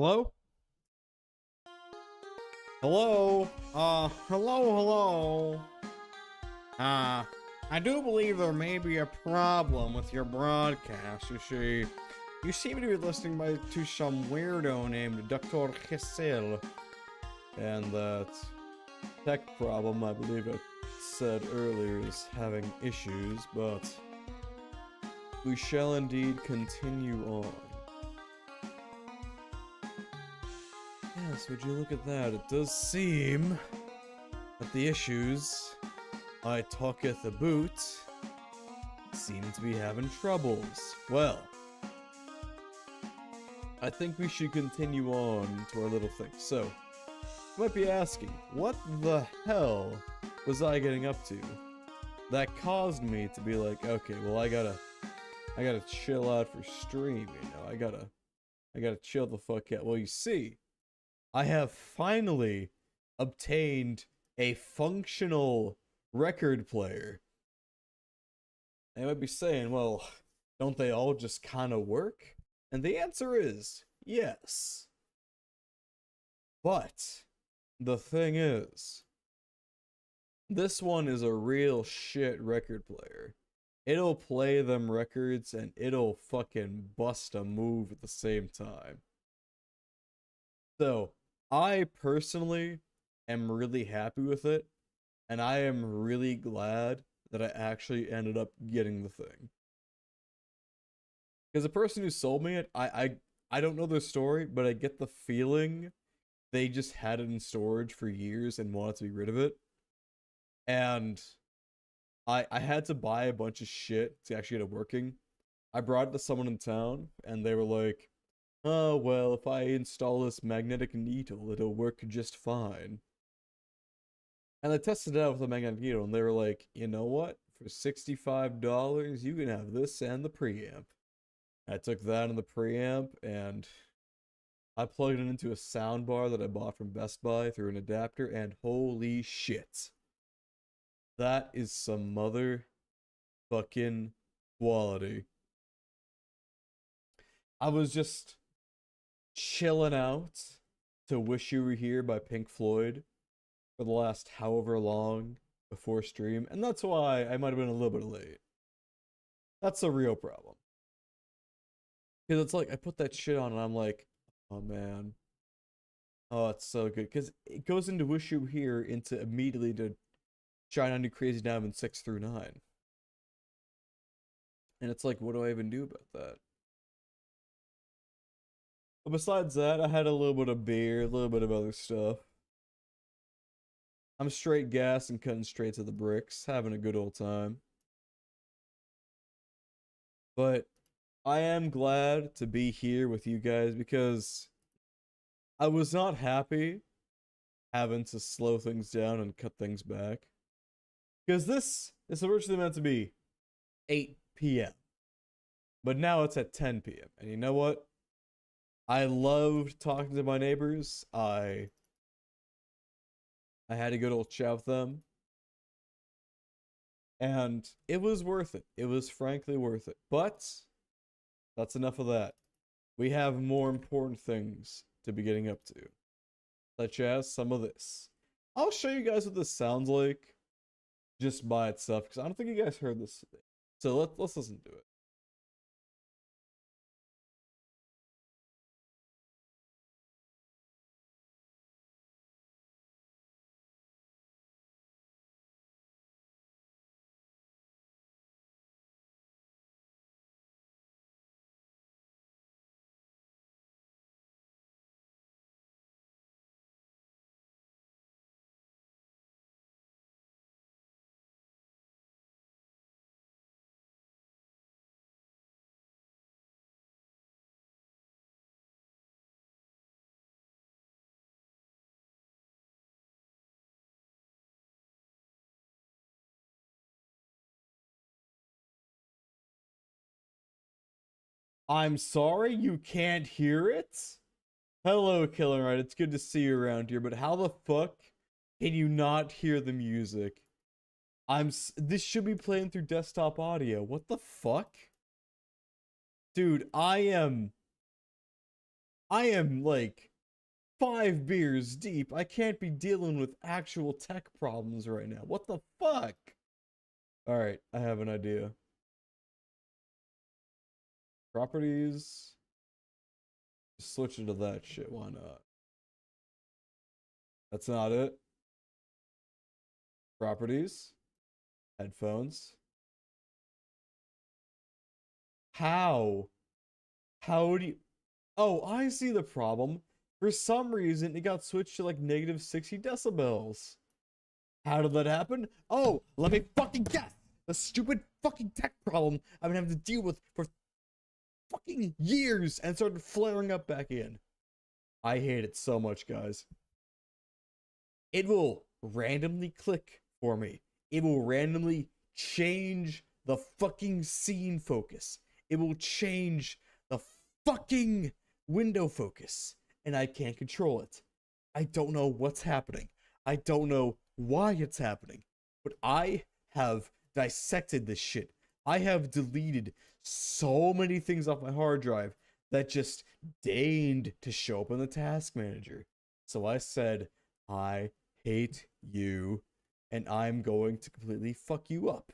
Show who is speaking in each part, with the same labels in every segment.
Speaker 1: Hello? Hello? Hello. I do believe there may be a problem with your broadcast. You see, you seem to be listening to some weirdo named Dr. Hissel. And that tech problem, I believe I said earlier, is having issues, but we shall indeed continue on. Yes, would you look at that? It does seem that the issues I talketh about seem to be having troubles. Well, I think we should continue on to our little thing. So, you might be asking, what the hell was I getting up to that caused me to be like, okay, well, I gotta chill out for stream, you know, I gotta chill the fuck out. Well, you see, I have finally obtained a functional record player. And you might be saying, well, don't they all just kind of work? And the answer is yes. But the thing is, this one is a real shit record player. It'll play them records and it'll fucking bust a move at the same time. So, I personally am really happy with it, and I am really glad that I actually ended up getting the thing. Because the person who sold me it, I don't know their story, but I get the feeling they just had it in storage for years and wanted to be rid of it. And I had to buy a bunch of shit to actually get it working. I brought it to someone in town, and they were like, oh, well, if I install this magnetic needle, it'll work just fine. And I tested it out with a magnetic needle, and they were like, you know what? For $65, you can have this and the preamp. I took that and the preamp, and I plugged it into a soundbar that I bought from Best Buy through an adapter, and holy shit. That is some motherfucking quality. I was just chilling out to Wish You Were Here by Pink Floyd for the last however long before stream, and that's why I might have been a little bit late. That's a real problem. Because it's like, I put that shit on and I'm like, oh man. Oh, it's so good. Because it goes into Wish You Were Here into immediately to Shine On You Crazy Diamond 6 through 9. And it's like, what do I even do about that? But besides that, I had a little bit of beer, a little bit of other stuff. I'm straight gas and cutting straight to the bricks, having a good old time. But I am glad to be here with you guys because I was not happy having to slow things down and cut things back. Because this is originally meant to be 8 p.m. But now it's at 10 p.m. And you know what? I loved talking to my neighbors. I had a good old chat with them. And it was worth it. It was frankly worth it. But that's enough of that. We have more important things to be getting up to, such as some of this. I'll show you guys what this sounds like just by itself, because I don't think you guys heard this today. So let's listen to it. I'm sorry you can't hear it? Hello, Killer Right. It's good to see you around here, but how the fuck can you not hear the music? This should be playing through desktop audio. What the fuck? Dude, I am I am like 5 beers deep. I can't be dealing with actual tech problems right now. What the fuck? Alright, I have an idea. Properties. Switch it to that shit. Why not? That's not it. Properties. Headphones. How? How do you... Oh, I see the problem. For some reason, it got switched to like negative 60 decibels. How did that happen? Oh, let me fucking guess. The stupid fucking tech problem I've been having to deal with for fucking years and started flaring up back in. I hate it so much, guys. It will randomly click for me. It will randomly change the fucking scene focus. It will change the fucking window focus. And I can't control it. I don't know what's happening. I don't know why it's happening. But I have dissected this shit. I have deleted so many things off my hard drive that just deigned to show up in the task manager. So I said, I hate you, and I'm going to completely fuck you up.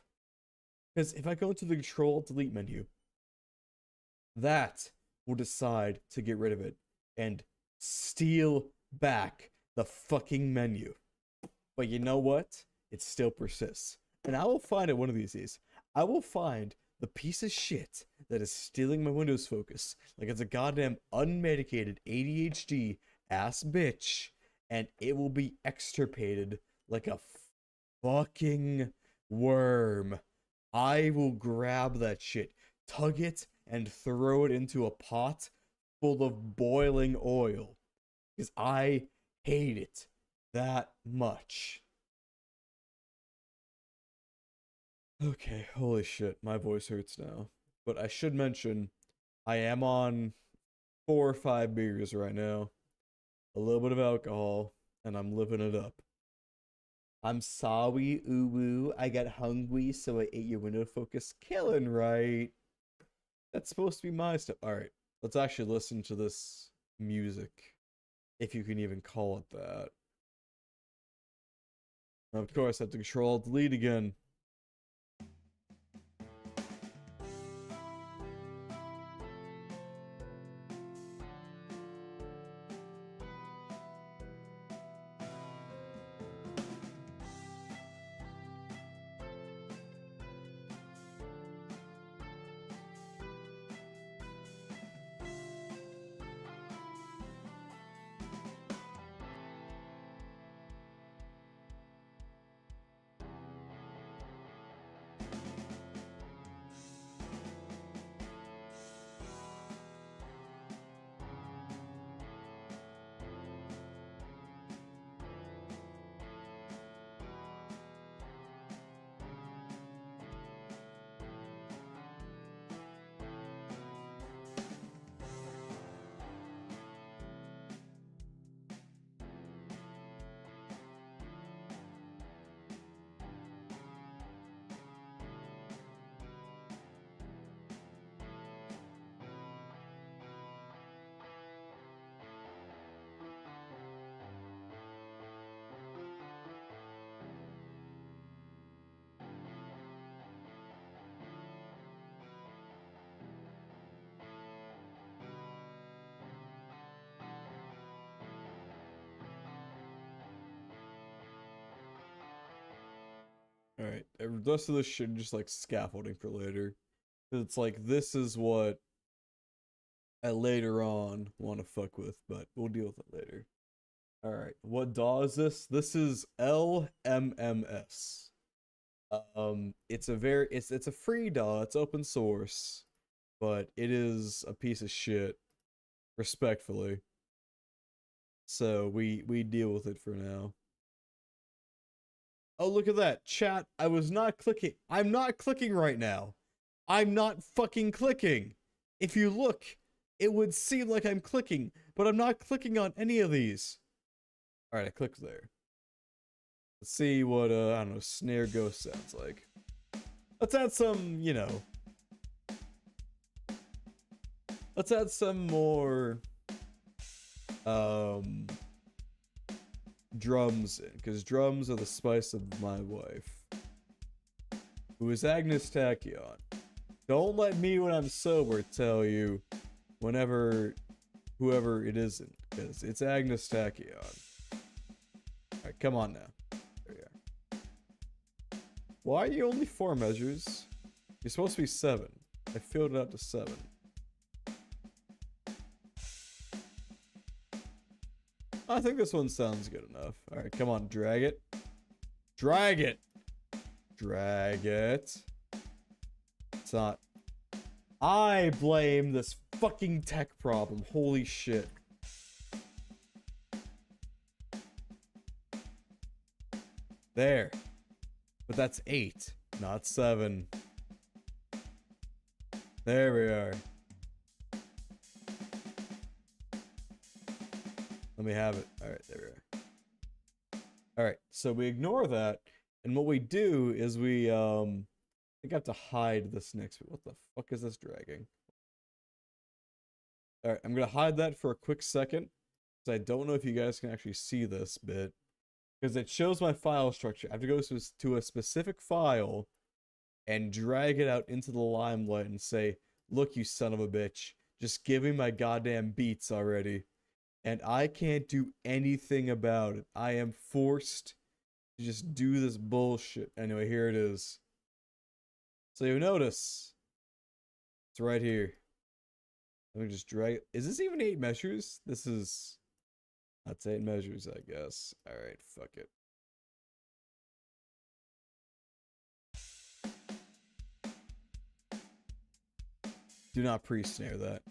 Speaker 1: Because if I go to the Control-Delete menu, that will decide to get rid of it and steal back the fucking menu. But you know what? It still persists. And I will find it one of these days. I will find the piece of shit that is stealing my Windows focus. Like it's a goddamn unmedicated ADHD ass bitch. And it will be extirpated like a fucking worm. I will grab that shit, tug it, and throw it into a pot full of boiling oil. Because I hate it that much. Okay, holy shit, my voice hurts now. But I should mention, I am on 4 or 5 beers right now. A little bit of alcohol, and I'm living it up. I'm sorry, uwu. I got hungry, so I ate your window focus. Killing, right? That's supposed to be my stuff. Alright, let's actually listen to this music. If you can even call it that. Of course, I have to Control-Delete again. Alright, the rest of this shit just like scaffolding for later. It's like, this is what I later on want to fuck with, but we'll deal with it later. Alright, what DAW is this? This is LMMS. It's a free DAW, it's open source, but it is a piece of shit, respectfully. So we deal with it for now. Oh, look at that. Chat, I was not clicking. I'm not clicking right now. I'm not fucking clicking. If you look, it would seem like I'm clicking, but I'm not clicking on any of these. Alright, I clicked there. Let's see what, I don't know, Snare Ghost sounds like. Let's add some, you know. Let's add some more um drums in, because drums are the spice of my wife, who is Agnes Tachyon. Don't let me, when I'm sober, tell you whoever it isn't, because it's Agnes Tachyon. Alright, come on now. There you are. Why are you only 4 measures? You're supposed to be 7. I filled it out to 7. I think this one sounds good enough. Alright, come on, drag it. Drag it! Drag it. It's not. I blame this fucking tech problem. Holy shit. There. But that's 8, not 7. There we are. Let me have it. Alright, there we are. Alright, so we ignore that, and what we do is we, I think I have to hide this next bit. What the fuck is this dragging? Alright, I'm gonna hide that for a quick second, because I don't know if you guys can actually see this bit, because it shows my file structure. I have to go to a specific file and drag it out into the limelight and say, look, you son of a bitch, just give me my goddamn beats already. And I can't do anything about it. I am forced to just do this bullshit. Anyway, here it is. So you'll notice, it's right here. Let me just drag it. Is this even 8 measures? This is, that's 8 measures, I guess. Alright, fuck it. Do not pre-snare that.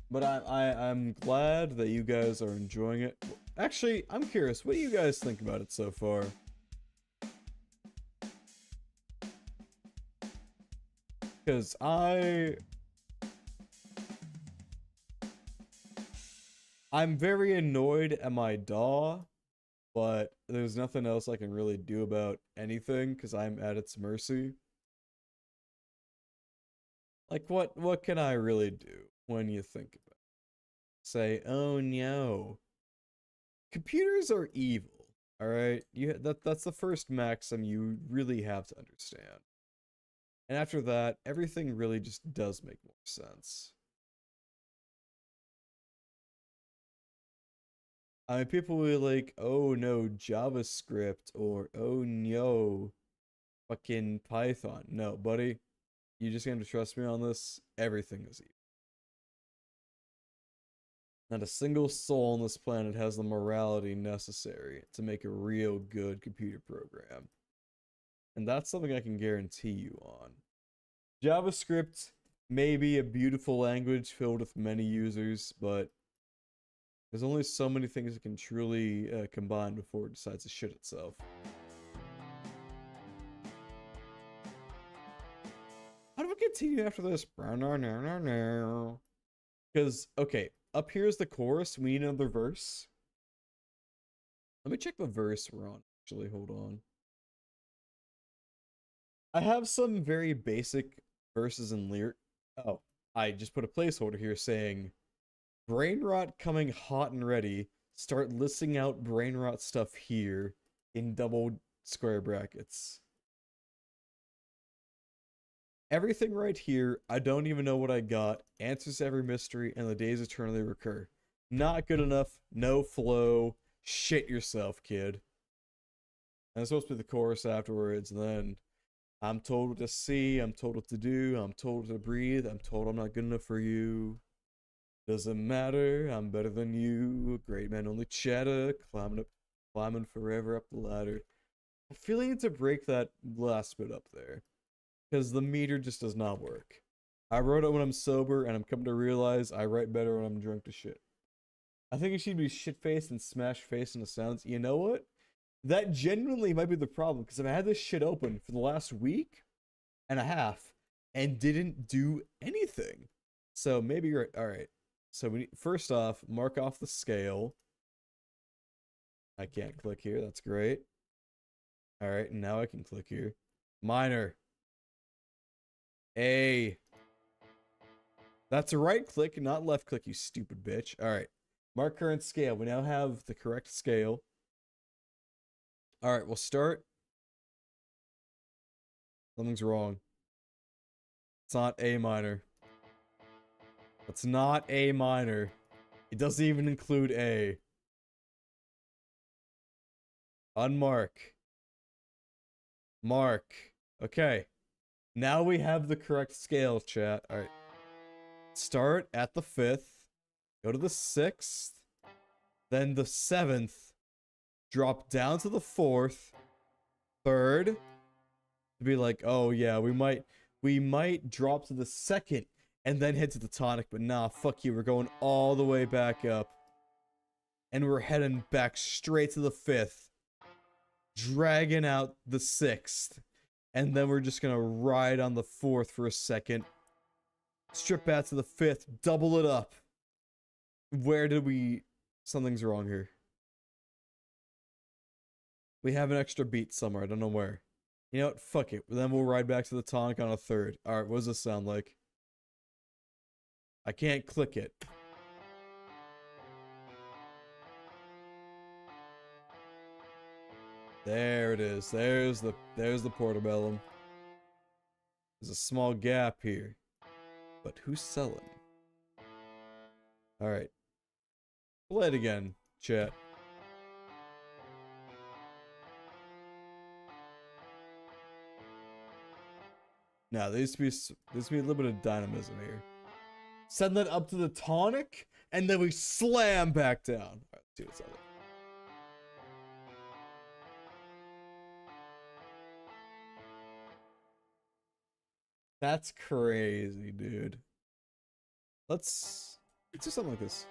Speaker 1: But I'm glad that you guys are enjoying it. Actually, I'm curious, what do you guys think about it so far? Because I'm very annoyed at my DAW, but there's nothing else I can really do about anything because I'm at its mercy. Like, what can I really do when you think about it? Say, oh no. Computers are evil, alright? That's the first maxim you really have to understand. And after that, everything really just does make more sense. I mean, people will be like, oh no, JavaScript, or oh no, fucking Python. No, buddy, you just have to trust me on this. Everything is evil. Not a single soul on this planet has the morality necessary to make a real good computer program. And that's something I can guarantee you on. JavaScript may be a beautiful language filled with many users, but there's only so many things it can truly combine before it decides to shit itself. How do we continue after this? Because, okay, up here's the chorus. We need another verse. Let me check the verse we're on. Actually, hold on. I have some very basic verses and lyric. Oh, I just put a placeholder here saying, brain rot coming hot and ready. Start listing out brain rot stuff here in double square brackets. Everything right here, I don't even know what I got. Answers to every mystery, and the days eternally recur. Not good enough. No flow. Shit yourself, kid. And it's supposed to be the chorus afterwards, and then I'm told what to see, I'm told what to do, I'm told to breathe, I'm told I'm not good enough for you. Doesn't matter, I'm better than you. Great man only chatter, climbing forever up the ladder. I'm feeling to break that last bit up there, because the meter just does not work. I wrote it when I'm sober, and I'm coming to realize I write better when I'm drunk to shit. I think it should be shit-faced and smash-faced in the sounds. You know what? That genuinely might be the problem, because I've had this shit open for the last week and a half and didn't do anything. So maybe you're right. All right. So we need, first off, mark off the scale. I can't click here. That's great. All right. And now I can click here. Minor. A. That's a right click, not left click, you stupid bitch. All right. Mark current scale. We now have the correct scale. All right, we'll start. Something's wrong. It's not A minor. It's not A minor. It doesn't even include A. Unmark. Mark. Okay. Now we have the correct scale, chat. All right. Start at the 5th. Go to the 6th. Then the 7th. Drop down to the 4th. 3rd. To be like, oh yeah, we might drop to the 2nd and then head to the tonic, but nah, fuck you. We're going all the way back up. And we're heading back straight to the 5th. Dragging out the 6th. And then we're just gonna ride on the 4th for a second. Strip back to the 5th. Double it up. Where did we... Something's wrong here. We have an extra beat somewhere. I don't know where. You know what? Fuck it. Then we'll ride back to the tonic on a 3rd. Alright, what does this sound like? I can't click it. There it is. There's the portobellum. There's a small gap here. But who's selling? Alright. Play it again, chat. Now, there needs to be a little bit of dynamism here. Send that up to the tonic, and then we slam back down. Alright, let's see what's up there. That's crazy, dude. Let's do something like this.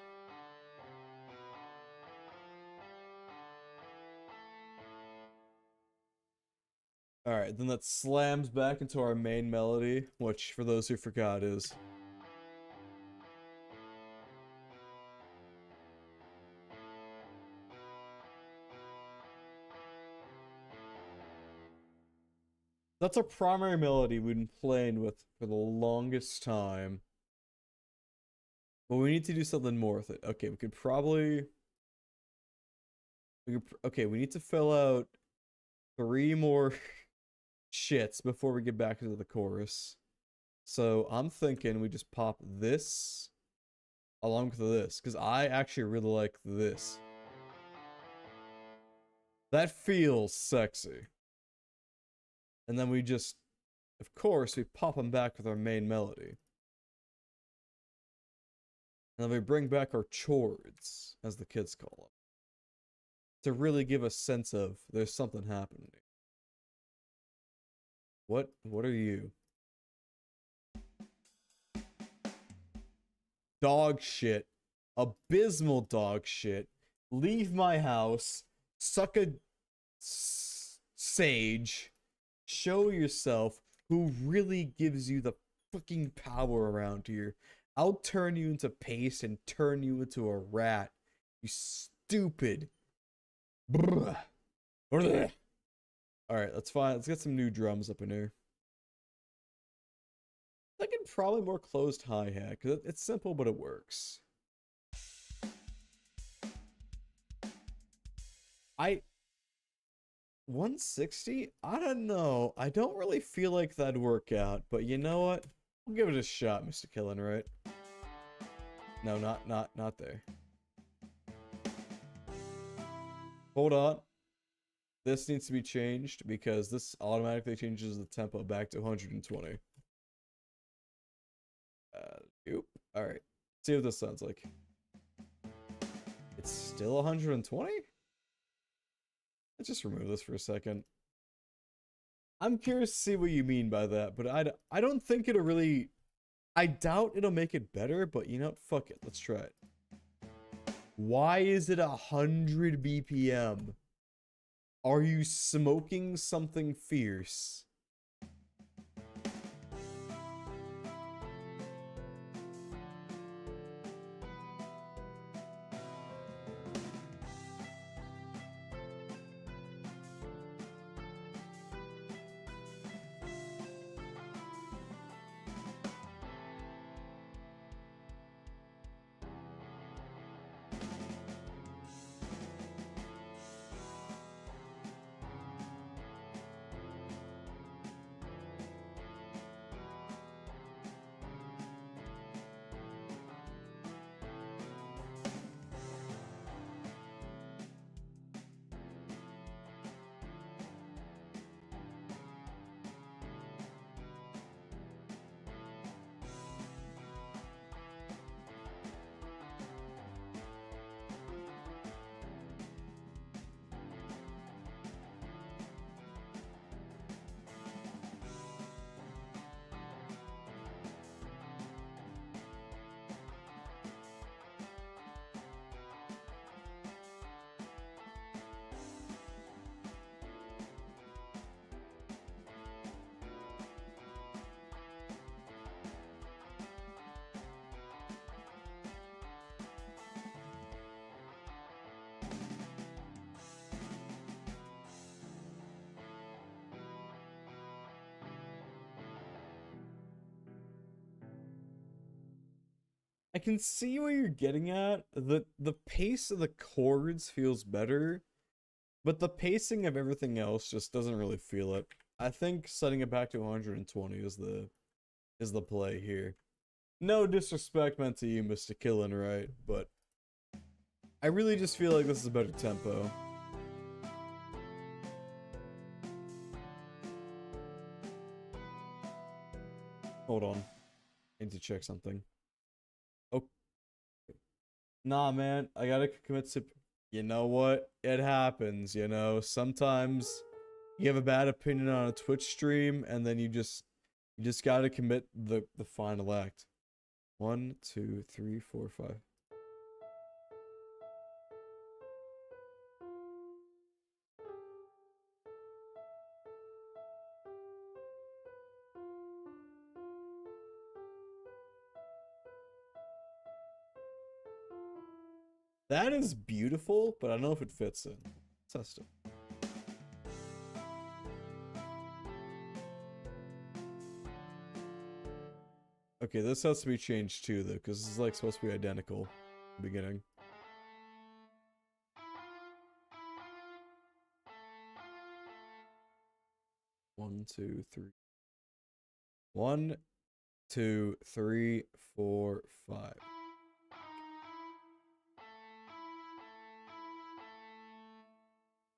Speaker 1: Alright, then that slams back into our main melody, which, for those who forgot, is... That's our primary melody we've been playing with for the longest time. But we need to do something more with it. Okay, we could probably... Okay, we need to fill out 3 more shits before we get back into the chorus. So I'm thinking we just pop this along with this, because I actually really like this. That feels sexy. And then we just, of course, we pop them back with our main melody. And then we bring back our chords, as the kids call them, to really give a sense of there's something happening. What are you? Dog shit. Abysmal dog shit. Leave my house. Suck a sage. Show yourself who really gives you the fucking power around here. I'll turn you into paste and turn you into a rat. You stupid. Alright, that's fine. Let's get some new drums up in here. I can probably more closed hi-hat, because it's simple, but it works. 160? I don't know. I don't really feel like that'd work out, but you know what? I'll give it a shot, Mr. Killenright. No, not there. Hold on. This needs to be changed because this automatically changes the tempo back to 120. Oop. Alright. See what this sounds like. It's still 120? Let's just remove this for a second. I'm curious to see what you mean by that, but I don't think it'll really... I doubt it'll make it better, but you know what? Fuck it. Let's try it. Why is it 100 BPM? Are you smoking something fierce? I can see what you're getting at. The pace of the chords feels better, but the pacing of everything else just doesn't really feel it. I think setting it back to 120 is the play here. No disrespect meant to you, Mr. Killen, right? But I really just feel like this is a better tempo. Hold on. I need to check something. Oh. Nah, man. I gotta commit to... You know what? It happens, you know? Sometimes you have a bad opinion on a Twitch stream, and then you just gotta commit the final act. 1, 2, 3, 4, 5. That is beautiful, but I don't know if it fits in. Let's test it. Okay, this has to be changed too, though, because this is like supposed to be identical in the beginning. One, two, three. 1, 2, 3, 4, 5.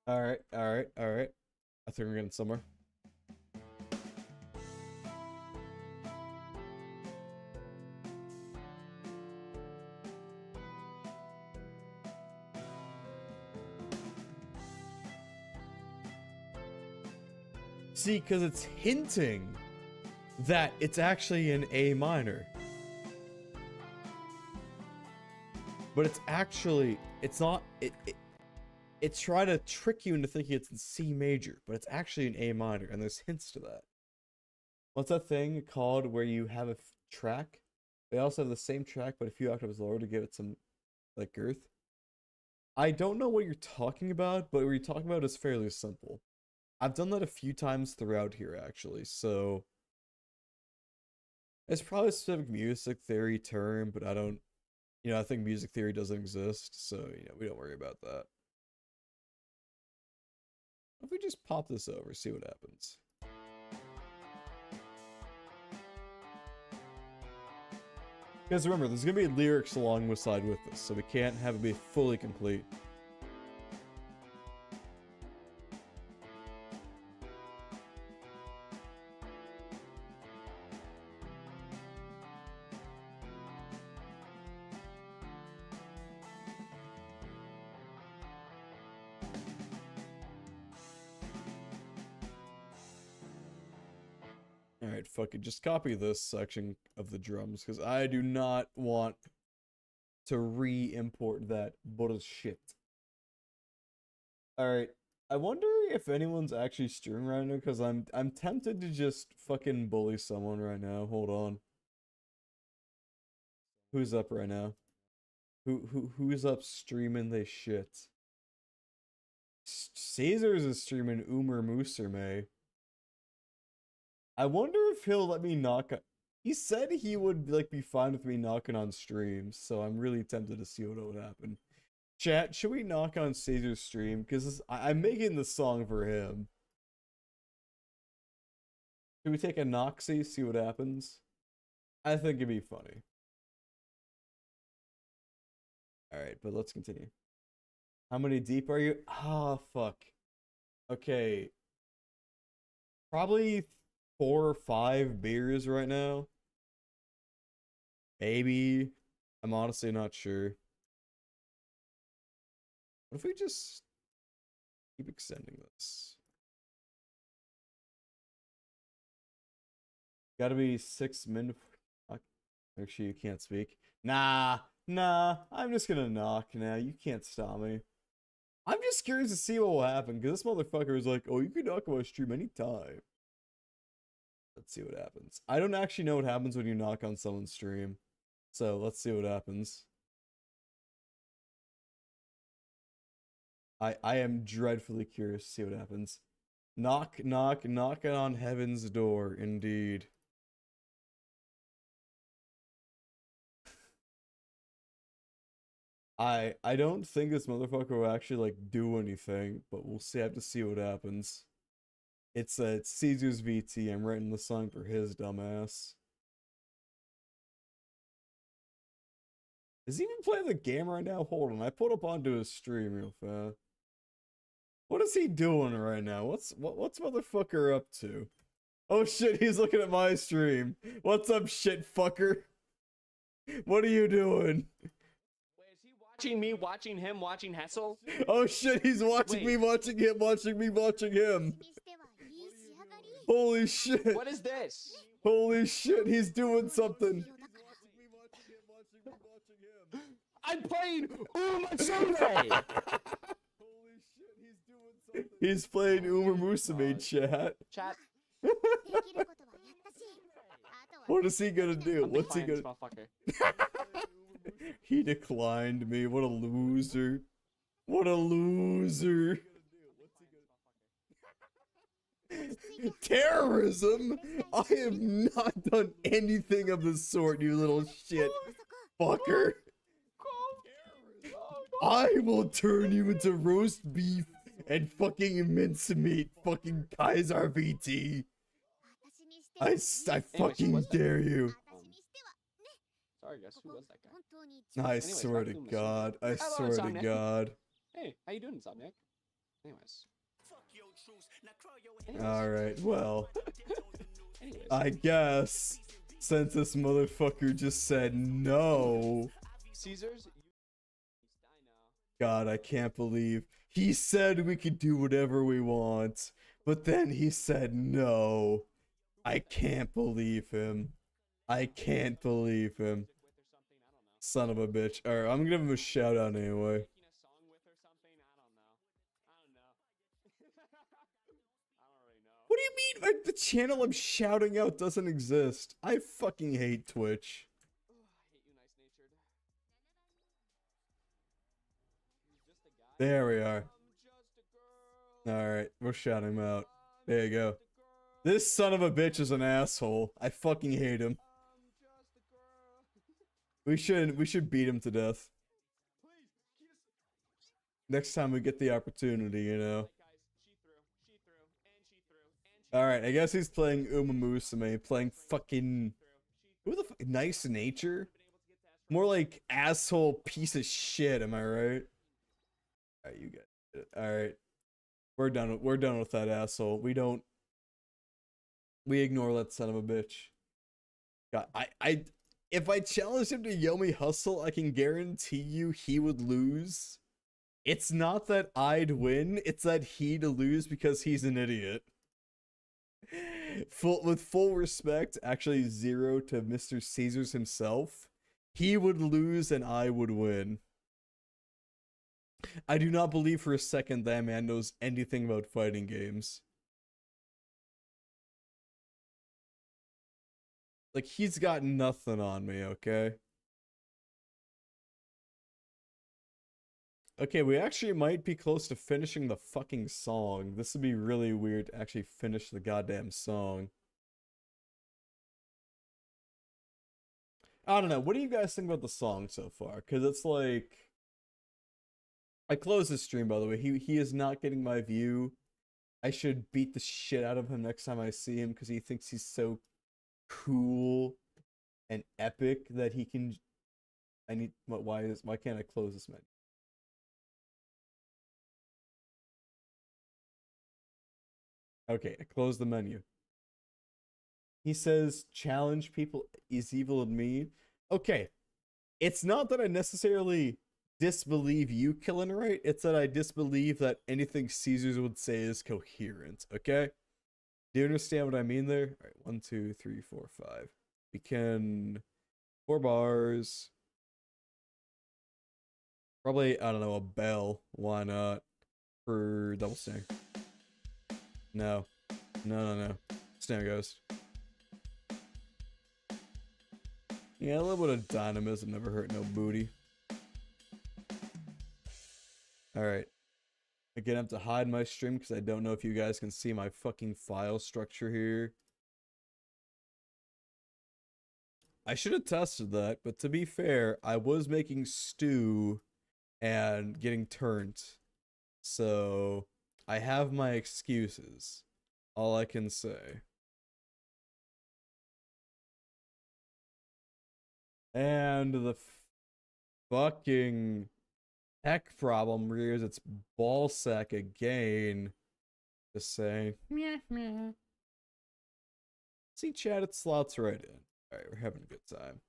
Speaker 1: Alright, alright, alright. I think we're getting somewhere. See, because it's hinting that it's actually an A minor. But it's actually, it's not, it's trying to trick you into thinking it's in C major, but it's actually an A minor, and there's hints to that. What's that thing called where you have a track? They also have the same track, but a few octaves lower to give it some, like, girth. I don't know what you're talking about, but what you're talking about is fairly simple. I've done that a few times throughout here, actually, so... It's probably a specific music theory term, but I don't... You know, I think music theory doesn't exist, so, you know, we don't worry about that. If we just pop this over, see what happens. Because remember, there's going to be lyrics alongside with this, so we can't have it be fully complete. Alright, fuck it. Just copy this section of the drums, because I do not want to re-import that bullshit. Alright. I wonder if anyone's actually streaming right now, because I'm tempted to just fucking bully someone right now. Hold on. Who's up right now? Who's up streaming this shit? Caesars is streaming Umer Mooserme. I wonder if he'll let me knock on... He said he would like be fine with me knocking on streams, so I'm really tempted to see what would happen. Chat, should we knock on Caesar's stream? Because I'm making the song for him. Should we take a Noxy, see what happens? I think it'd be funny. Alright, but let's continue. How many deep are you? Ah, fuck. Okay. Probably 4 or 5 beers right now. Maybe. I'm honestly not sure. What if we just keep extending this? Gotta be 6 minutes. Make sure you can't speak. Nah, I'm just gonna knock now. You can't stop me. I'm just curious to see what will happen, because this motherfucker is like, oh, you can knock on my stream anytime. Let's see what happens. I don't actually know what happens when you knock on someone's stream. So let's see what happens. I am dreadfully curious to see what happens. Knocking on heaven's door, indeed. I don't think this motherfucker will actually like do anything, but we'll see. I have to see what happens. It's Caesar's VT. I'm writing the song for his dumbass. Is he even playing the game right now? Hold on, I put up onto his stream real fast. What is he doing right now? What's motherfucker up to? Oh shit, he's looking at my stream. What's up, shit fucker? What are you doing?
Speaker 2: Wait, is he watching me, watching him, watching Hessel?
Speaker 1: Oh shit, he's watching me, watching him, watching me, watching him. Holy shit.
Speaker 2: What is this?
Speaker 1: Holy shit, he's doing something.
Speaker 2: I'm playing Uma Sunday!
Speaker 1: Holy shit, he's doing something. He's playing Uma Musume, chat.
Speaker 2: Chat.
Speaker 1: What is he gonna do? What's he gonna do? He declined me. What a loser. What a loser. Terrorism? I have not done anything of the sort, you little shit fucker. I will turn you into roast beef and fucking mincemeat, fucking Kaiser VT. I fucking dare you.
Speaker 2: Sorry guys, who was that guy?
Speaker 1: I swear to God. I swear to God.
Speaker 2: Hey, how you doing, Insomniac? Anyways.
Speaker 1: Alright, well.
Speaker 2: Anyways.
Speaker 1: I guess, since this motherfucker just said no.
Speaker 2: Caesars?
Speaker 1: God, I can't believe. He said we could do whatever we want, but then he said no. I can't believe him. I can't believe him. Son of a bitch. Alright, I'm gonna give him a shout out anyway. What do you mean? Like, the channel I'm shouting out doesn't exist. I fucking hate Twitch. There we are. Alright, we're shouting him out. There you go. This son of a bitch is an asshole. I fucking hate him. We should beat him to death. Next time we get the opportunity, you know. Alright, I guess he's playing Uma Musume, playing fucking... Who the fuck? Nice Nature? More like asshole piece of shit, am I right? Alright, you get it. Alright. We're done with that asshole. We ignore that son of a bitch. God, if I challenged him to Yomi Hustle, I can guarantee you he would lose. It's not that I'd win, it's that he'd lose because he's an idiot. With full respect, actually 0 to Mr. Caesars himself, he would lose and I would win. I do not believe for a second that man knows anything about fighting games. Like, he's got nothing on me, okay? Okay, we actually might be close to finishing the fucking song. This would be really weird to actually finish the goddamn song. I don't know. What do you guys think about the song so far? Because it's like... I closed his stream, by the way. He is not getting my view. I should beat the shit out of him next time I see him because he thinks he's so cool and epic that he can... Why can't I close this menu? Okay, I closed the menu. He says, challenge people is evil and mean. Okay, it's not that I necessarily disbelieve you, Killing Right. It's that I disbelieve that anything Caesars would say is coherent, okay? Do you understand what I mean there? All right, 1, 2, 3, 4, 5. We can... 4 bars. Probably, I don't know, a bell. Why not? For double snare. No. No. Snare Ghost. Yeah, a little bit of dynamism never hurt no booty. Alright. Again, I have to hide my stream because I don't know if you guys can see my fucking file structure here. I should have tested that, but to be fair, I was making stew and getting turned. So I have my excuses. All I can say. And the fucking tech problem rears its ballsack again. Just saying. Meh, meh. See, chat, it slots right in. Alright, we're having a good time.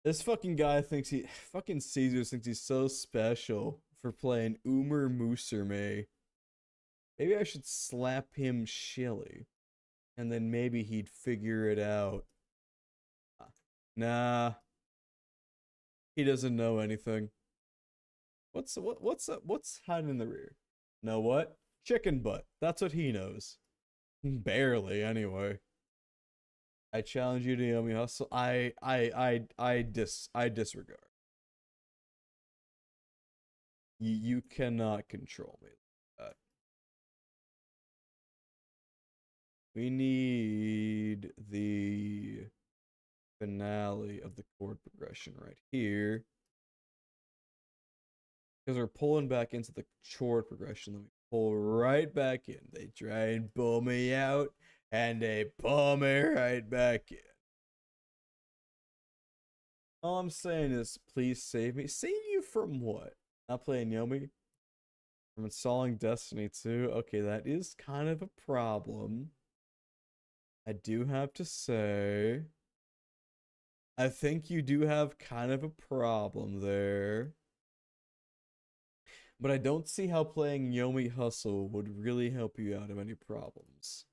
Speaker 1: This fucking guy thinks fucking Caesar thinks he's so special for playing Umer Muserme. Maybe I should slap him shilly. And then maybe he'd figure it out. Nah. He doesn't know anything. What's hiding in the rear? Know what? Chicken butt. That's what he knows. Barely, anyway. I challenge you to Yomi Hustle. I disregard. You cannot control me like that. We need the finale of the chord progression right here. Because we're pulling back into the chord progression, then we pull right back in. They try and pull me out, and they pull me right back in. All I'm saying is, please save me. Save you from what? Not playing Yomi? From installing Destiny 2? Okay, that is kind of a problem. I do have to say, I think you do have kind of a problem there. But I don't see how playing Yomi Hustle would really help you out of any problems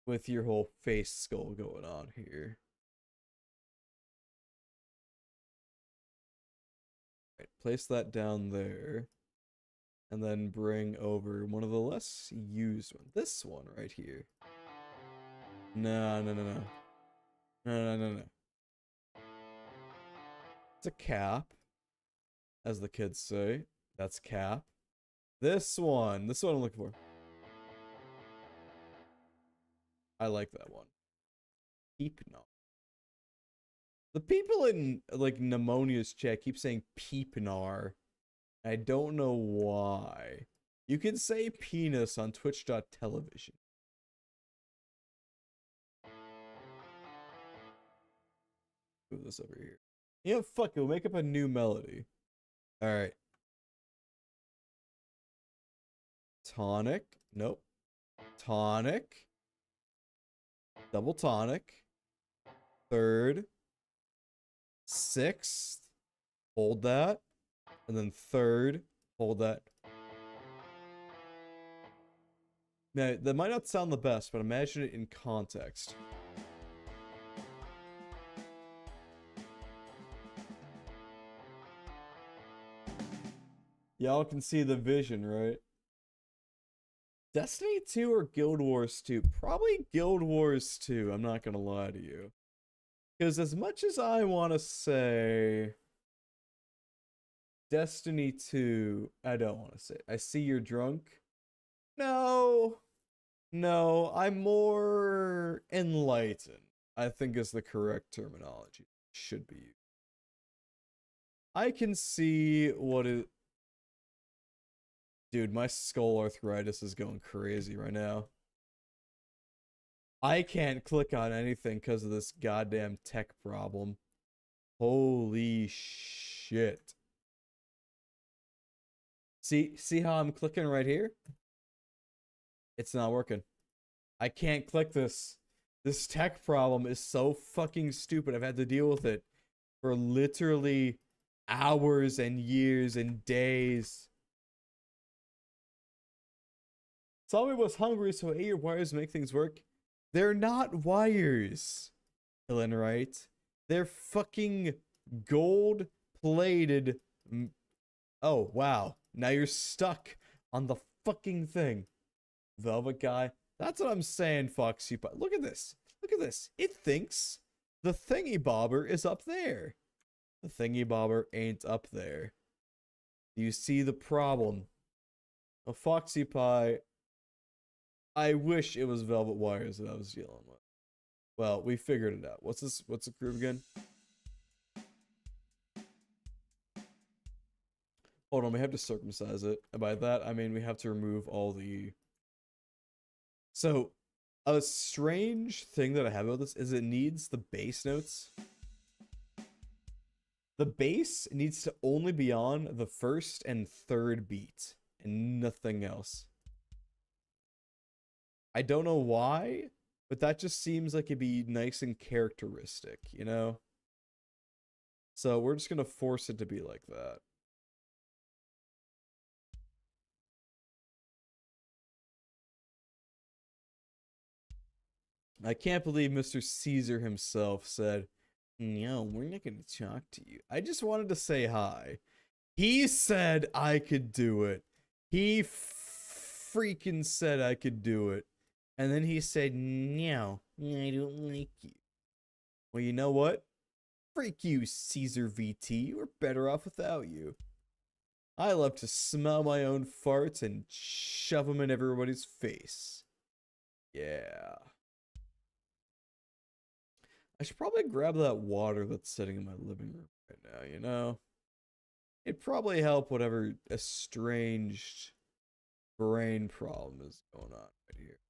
Speaker 1: with your whole face skull going on here. Right, place that down there. And then bring over one of the less used ones. This one right here. No. No. It's a cap, as the kids say. That's cap. This one I'm looking for. I like that one. Peepnar. The people in like Pneumonia's chat keep saying Peepnar. I don't know why. You can say penis on twitch.television. Move this over here. You know, fuck it, we'll make up a new melody. Alright. Tonic. Nope. Tonic. Double tonic. Third. Sixth. Hold that. And then third. Hold that. Now, that might not sound the best, but imagine it in context. Y'all can see the vision, right? Destiny 2 or Guild Wars 2? Probably Guild Wars 2, I'm not gonna lie to you. Because as much as I want to say Destiny 2, I don't want to say. I see you're drunk. No, I'm more enlightened, I think is the correct terminology. Should be used. I can see what it... Dude, my skull arthritis is going crazy right now. I can't click on anything because of this goddamn tech problem. Holy shit. See how I'm clicking right here? It's not working. I can't click this. This tech problem is so fucking stupid. I've had to deal with it for literally hours and years and days. Zombie was hungry, so ate your wires to make things work. They're not wires, Helen, right? They're fucking gold-plated. Oh, wow. Now you're stuck on the fucking thing. Velvet guy. That's what I'm saying, Foxy. But look at this. Look at this. It thinks the thingy bobber is up there. The thingy bobber ain't up there. Do you see the problem? A Foxy Pie. I wish it was velvet wires that I was dealing with. Well, we figured it out. What's this? What's the groove again? Hold on, we have to circumcise it. And by that, I mean we have to remove all the... So, a strange thing that I have about this is it needs the bass notes. The bass needs to only be on the first and third beat, and nothing else. I don't know why, but that just seems like it'd be nice and characteristic, you know? So we're just gonna force it to be like that. I can't believe Mr. Caesar himself said, "No, we're not gonna talk to you. I just wanted to say hi." He said I could do it. He freaking said I could do it. And then he said, "No, I don't like you." Well, you know what? Freak you, Caesar VT. We're better off without you. I love to smell my own farts and shove them in everybody's face. Yeah. I should probably grab that water that's sitting in my living room right now, you know? It'd probably help whatever estranged brain problem is going on right here.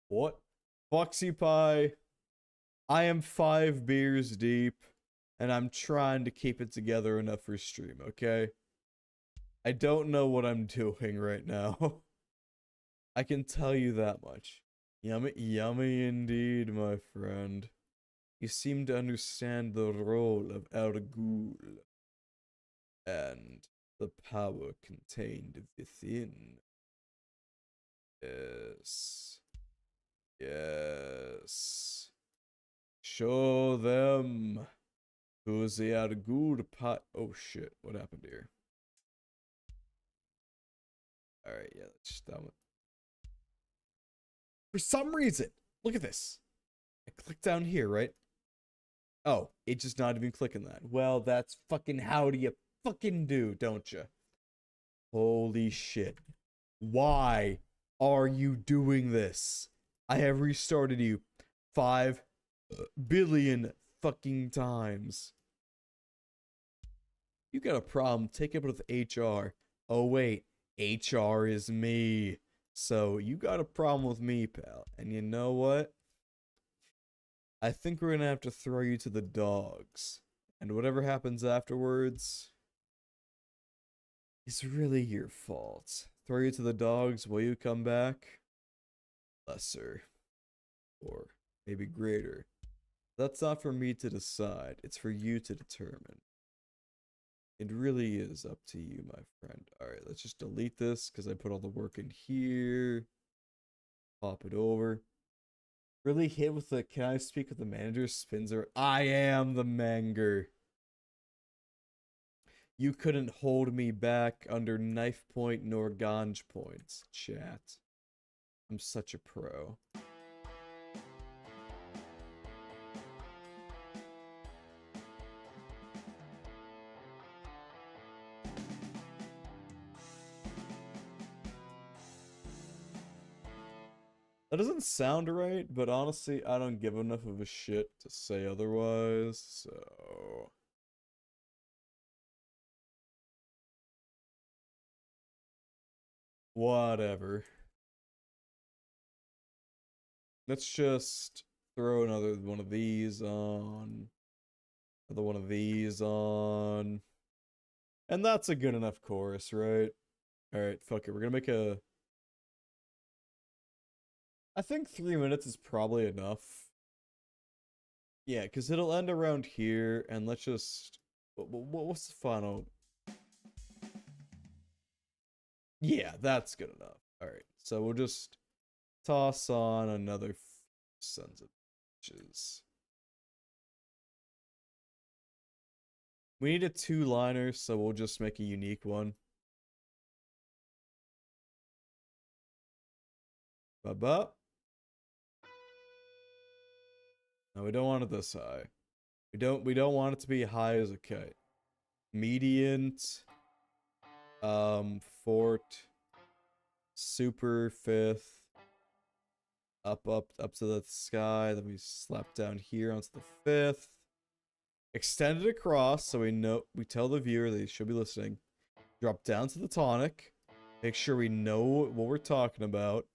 Speaker 1: What? Foxy Pie, I am 5 beers deep, and I'm trying to keep it together enough for stream, okay? I don't know what I'm doing right now. I can tell you that much. Yummy, yummy indeed, my friend. You seem to understand the role of Al Ghul and the power contained within. Yes. Yes. Show them who's the Al Ghul pot. Oh shit, what happened here? Alright, yeah, that's just that one. For some reason, look at this. I click down here, right? Oh, it's just not even clicking that. Well, that's fucking how do you fucking do, don't you? Holy shit. Why are you doing this? I have restarted you 5 billion fucking times. You got a problem, take it up with HR. Oh wait, HR is me. So you got a problem with me, pal. And you know what? I think we're gonna have to throw you to the dogs. And whatever happens afterwards is really your fault. Throw you to the dogs, will you come back? Lesser. Or maybe greater. That's not for me to decide. It's for you to determine. It really is up to you, my friend. Alright, let's just delete this because I put all the work in here. Pop it over. Really hit with the "can I speak with the manager" Spinzer. I am the manger. You couldn't hold me back under knife point nor ganj points, chat. I'm such a pro. That doesn't sound right, but honestly, I don't give enough of a shit to say otherwise, so... Whatever. Let's just throw another one of these on. Another one of these on. And that's a good enough chorus, right? Alright, fuck it. We're gonna make a... I think 3 minutes is probably enough. Yeah, because it'll end around here, and let's just... What's the final... Yeah, that's good enough. Alright, so we'll just toss on another sons of bitches. We need a 2-liner, so we'll just make a unique one. Ba-ba. No, we don't want it this high. We don't want it to be high as a kite. Median, fort, super, 5th, up to the sky. Then we slap down here onto the 5th. Extend it across so we tell the viewer they should be listening. Drop down to the tonic. Make sure we know what we're talking about.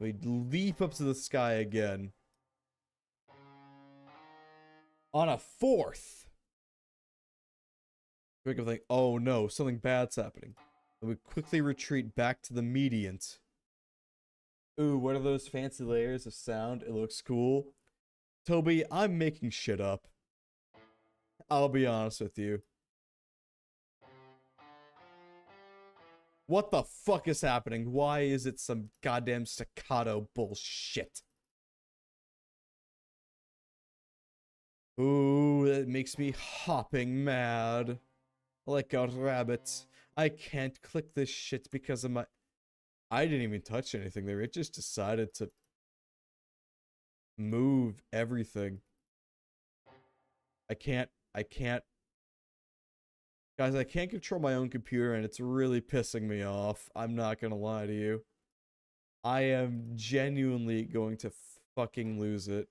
Speaker 1: We leap up to the sky again. On a 4th. Quick of like, oh no, something bad's happening. And we quickly retreat back to the mediant. Ooh, what are those fancy layers of sound? It looks cool. Toby, I'm making shit up. I'll be honest with you. What the fuck is happening? Why is it some goddamn staccato bullshit? Ooh, that makes me hopping mad. Like a rabbit. I can't click this shit because of my... I didn't even touch anything there. It just decided to move everything. I can't... Guys, I can't control my own computer and it's really pissing me off. I'm not gonna lie to you. I am genuinely going to fucking lose it.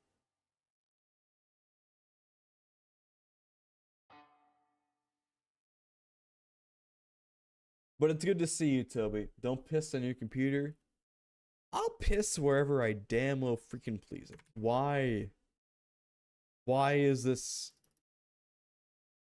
Speaker 1: But it's good to see you, Toby. Don't piss on your computer. I'll piss wherever I damn well freaking please. Why? Why is this...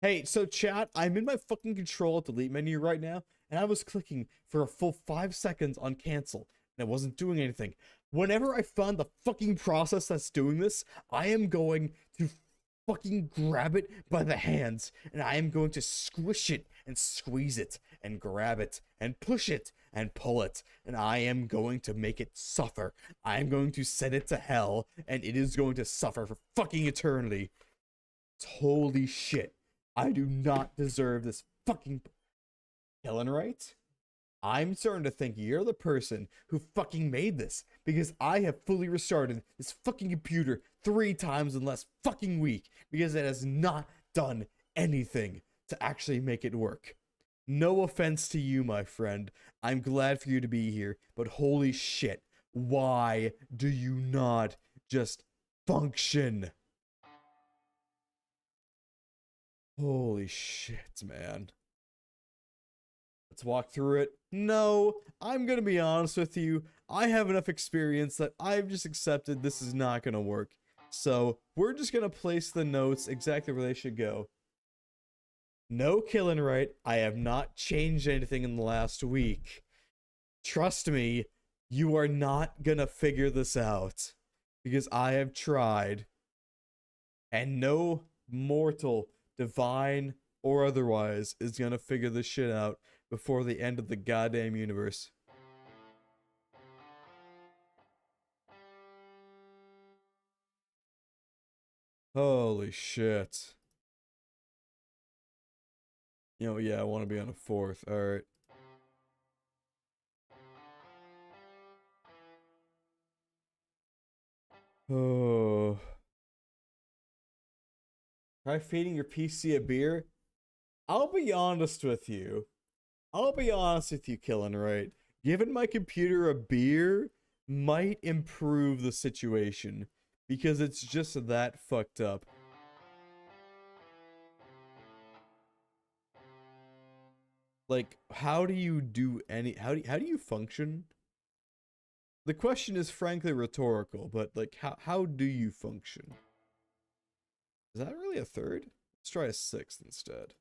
Speaker 1: Hey, so chat, I'm in my fucking control delete menu right now, and I was clicking for a full 5 seconds on cancel, and it wasn't doing anything. Whenever I find the fucking process that's doing this, I am going to fucking grab it by the hands, and I am going to squish it and squeeze it and grab it and push it and pull it, and I am going to make it suffer. I am going to send it to hell, and it is going to suffer for fucking eternity. Holy shit. I do not deserve this fucking... Helen, right? I'm starting to think you're the person who fucking made this, because I have fully restarted this fucking computer 3 times in the last fucking week, because it has not done anything to actually make it work. No offense to you, my friend. I'm glad for you to be here, but holy shit, why do you not just function? Holy shit, man. Let's walk through it. No, I'm gonna be honest with you. I have enough experience that I've just accepted this is not gonna work. So, we're just gonna place the notes exactly where they should go. No killing right. I have not changed anything in the last week. Trust me, you are not gonna figure this out. Because I have tried. And no mortal, divine or otherwise, is gonna figure this shit out before the end of the goddamn universe. Holy shit. You know, yeah, I want to be on a 4th. Alright. Oh. Try feeding your PC a beer? I'll be honest with you. Killing right. Giving my computer a beer might improve the situation. Because it's just that fucked up. Like, how do you do any... How do you function? The question is frankly rhetorical, but like, how do you function? Is that really a 3rd? Let's try a 6th instead.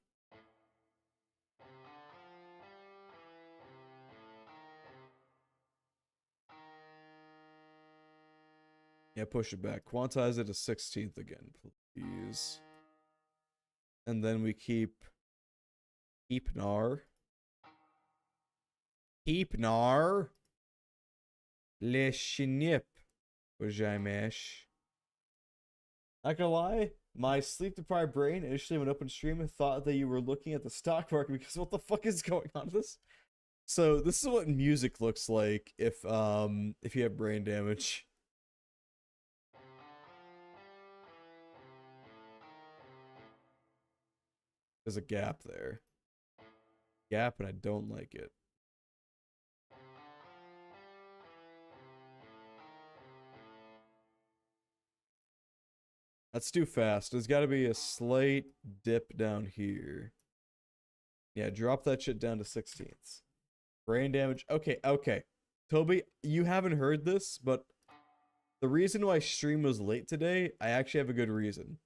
Speaker 1: Yeah, push it back. Quantize it to 16th again, please. And then we keep nar. Keep nar. Le Shinip. Ujamesh. Not gonna lie, my sleep-deprived brain initially when open stream thought that you were looking at the stock market because what the fuck is going on with this? So this is what music looks like if you have brain damage. There's a gap there. Gap, and I don't like it. That's too fast. There's got to be a slight dip down here. Yeah, drop that shit down to 16ths. Brain damage. Okay, okay. Toby, you haven't heard this, but the reason why stream was late today, I actually have a good reason.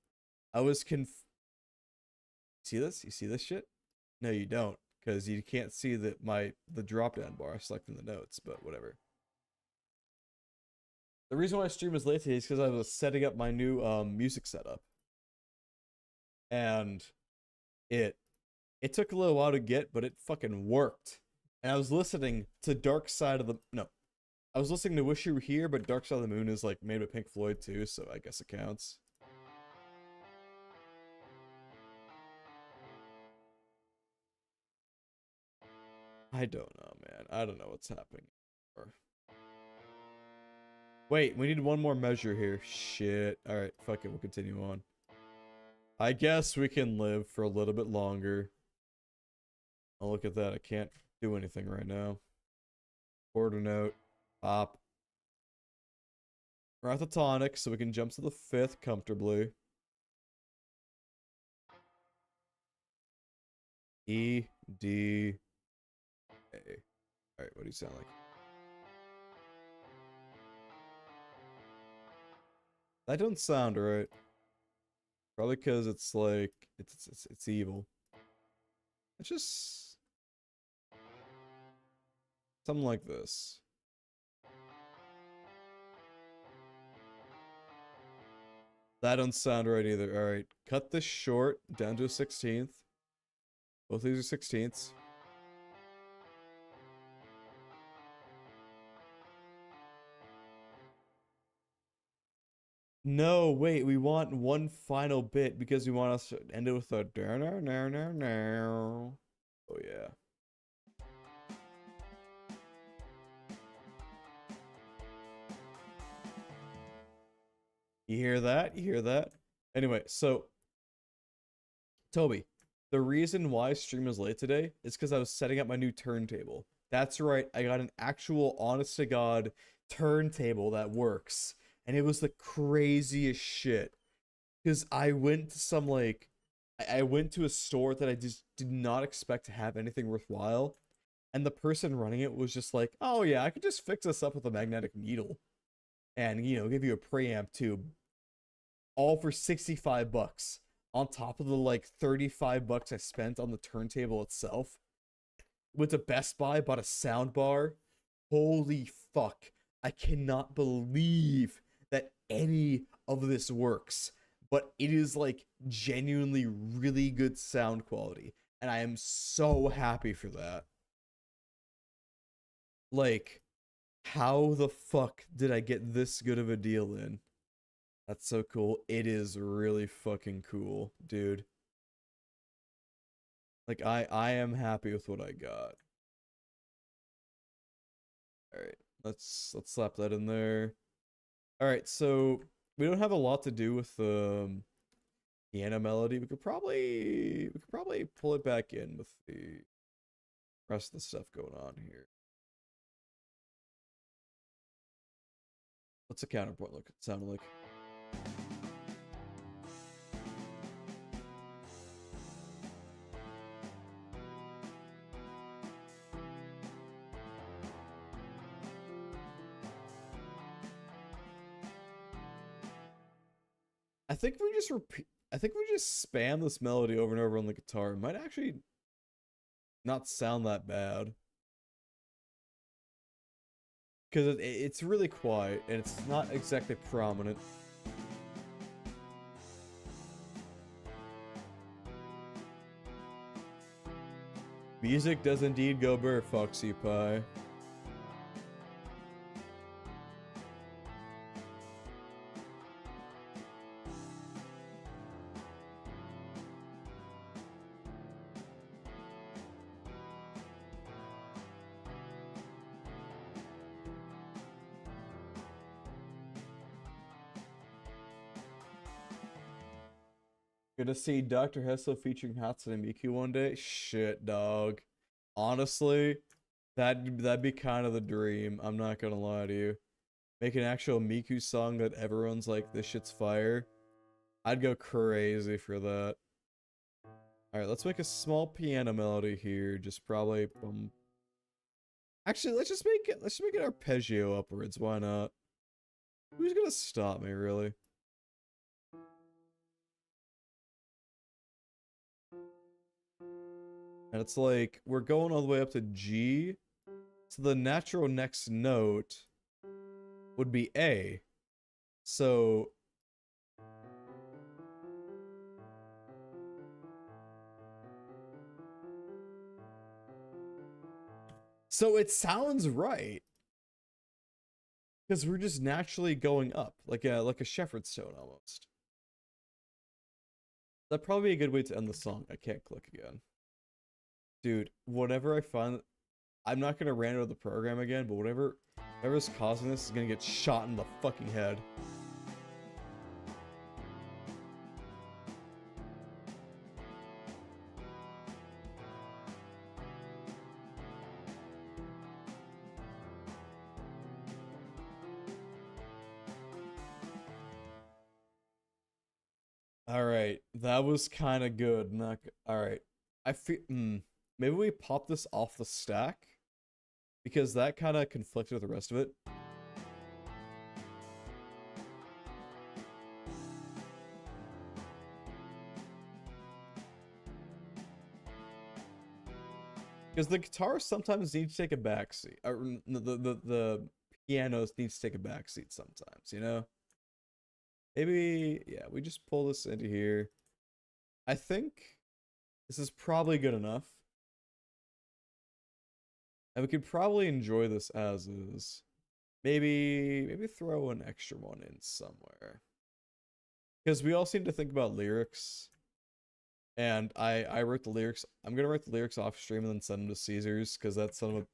Speaker 1: I was See this? You see this shit? No, you don't, because you can't see the drop down bar selecting the notes, but whatever. The reason why stream was late today is because I was setting up my new music setup. And it took a little while to get, but it fucking worked. And I was listening to Dark Side of the I was listening to Wish You Were Here, but Dark Side of the Moon is like made by Pink Floyd too, so I guess it counts. I don't know, man. I don't know what's happening. Wait, we need one more measure here. Shit. Alright, fuck it, we'll continue on. I guess we can live for a little bit longer. Oh, look at that. I can't do anything right now. Quarter note. Pop. We're at the tonic, so we can jump to the 5th comfortably. E, D, A. Alright, what do you sound like? That don't sound right. Probably because it's like, it's evil. It's just something like this. That don't sound right either. Alright, cut this short down to a 16th. Both these are 16ths. No, wait, we want one final bit because we want us to end it with a oh yeah. You hear that? You hear that? Anyway, so Toby, the reason why stream was late today is because I was setting up my new turntable. That's right, I got an actual honest to God turntable that works. And it was the craziest shit. Because I went to some like I went to a store that I just did not expect to have anything worthwhile. And the person running it was just like, oh yeah, I could just fix this up with a magnetic needle. And, you know, give you a preamp tube. All for 65 bucks. On top of the like 35 bucks I spent on the turntable itself. Went to Best Buy, bought a sound bar. Holy fuck. I cannot believe that any of this works. But it is like genuinely really good sound quality. And I am so happy for that. Like, how the fuck did I get this good of a deal in? That's so cool. It is really fucking cool, dude. Like, I am happy with what I got. Alright, let's slap that in there. Alright, so we don't have a lot to do with the piano melody. We could probably pull it back in with the rest of the stuff going on here. What's the counterpoint look sound like? I think we just spam this melody over and over on the guitar. It might actually not sound that bad. Because it's really quiet, and it's not exactly prominent. Music does indeed go burr, Foxy Pie. Gonna see Dr. Hessel featuring Hatsune Miku one day? Shit, dog. Honestly, that'd be kind of the dream. I'm not gonna lie to you. Make an actual Miku song that everyone's like, this shit's fire. I'd go crazy for that. Alright, let's make a small piano melody here. Just probably actually let's just make it arpeggio upwards, why not? Who's gonna stop me, really? And it's like we're going all the way up to G. So the natural next note would be A. So it sounds right. Because we're just naturally going up, like a shepherd's stone almost. That'd probably be a good way to end the song. I can't click again. Dude, whatever I find, I'm not gonna rant over the program again, but whatever's causing this is gonna get shot in the fucking head. Alright, that was kind of good. Alright. I feel maybe we pop this off the stack because that kind of conflicted with the rest of it. Because the guitar sometimes needs to take a backseat, or the pianos needs to take a backseat sometimes, you know? Maybe, yeah, we just pull this into here. I think this is probably good enough. And we could probably enjoy this as is. Maybe throw an extra one in somewhere. Because we all seem to think about lyrics. And I wrote the lyrics. I'm going to write the lyrics off stream and then send them to Caesars. Because that son of a...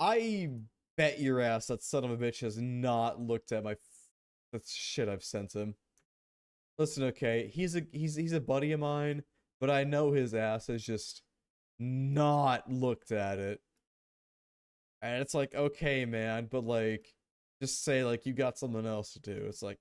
Speaker 1: I bet your ass that son of a bitch has not looked at my... the shit I've sent him. Listen, okay, he's a buddy of mine, but I know his ass has just not looked at it. And it's like, okay, man, but like, just say like you got something else to do. It's like,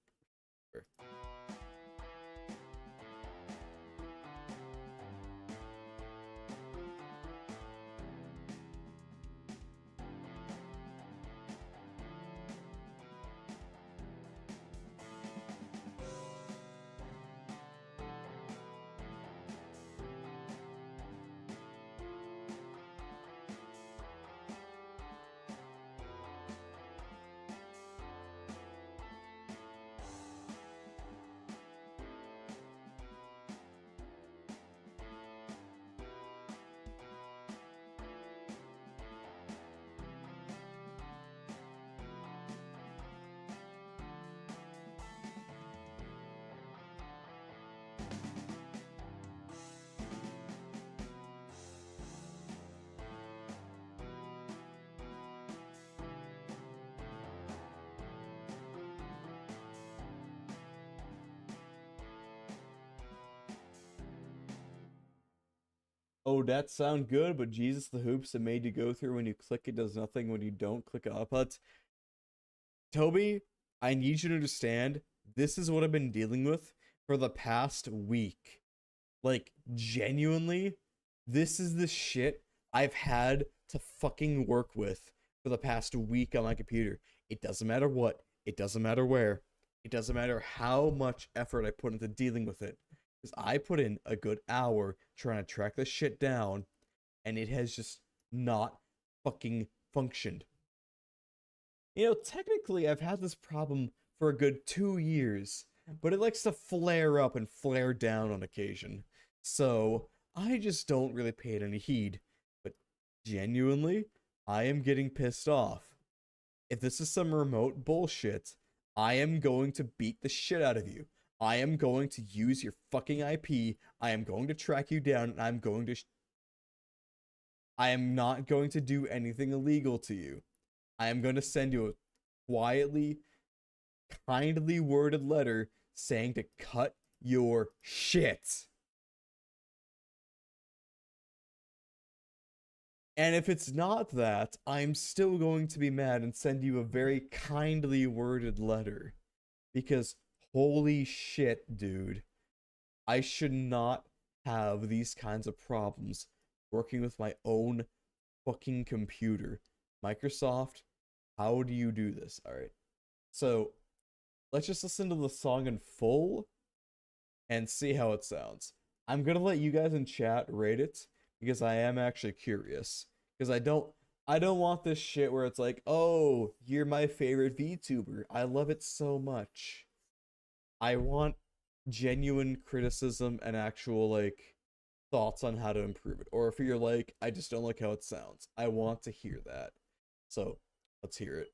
Speaker 1: oh, that sound good, but Jesus, the hoops it made you go through when you click it does nothing when you don't click outputs. Toby, I need you to understand, this is what I've been dealing with for the past week. Like, genuinely, this is the shit I've had to fucking work with for the past week on my computer. It doesn't matter what, it doesn't matter where, it doesn't matter how much effort I put into dealing with it. Because I put in a good hour trying to track this shit down, and it has just not fucking functioned. You know, technically, I've had this problem for a good 2 years, but it likes to flare up and flare down on occasion. So, I just don't really pay it any heed. But genuinely, I am getting pissed off. If this is some remote bullshit, I am going to beat the shit out of you. I am going to use your fucking IP. I am going to track you down, and I'm going to... I am not going to do anything illegal to you. I am going to send you a quietly, kindly worded letter saying to cut your shit. And if it's not that, I'm still going to be mad and send you a very kindly worded letter. Because... holy shit, dude. I should not have these kinds of problems working with my own fucking computer. Microsoft, how do you do this? All right. So let's just listen to the song in full and see how it sounds. I'm gonna let you guys in chat rate it because I am actually curious. Because I don't want this shit where it's like, oh, you're my favorite VTuber. I love it so much. I want genuine criticism and actual like thoughts on how to improve it. Or if you're like, I just don't like how it sounds. I want to hear that. So let's hear it.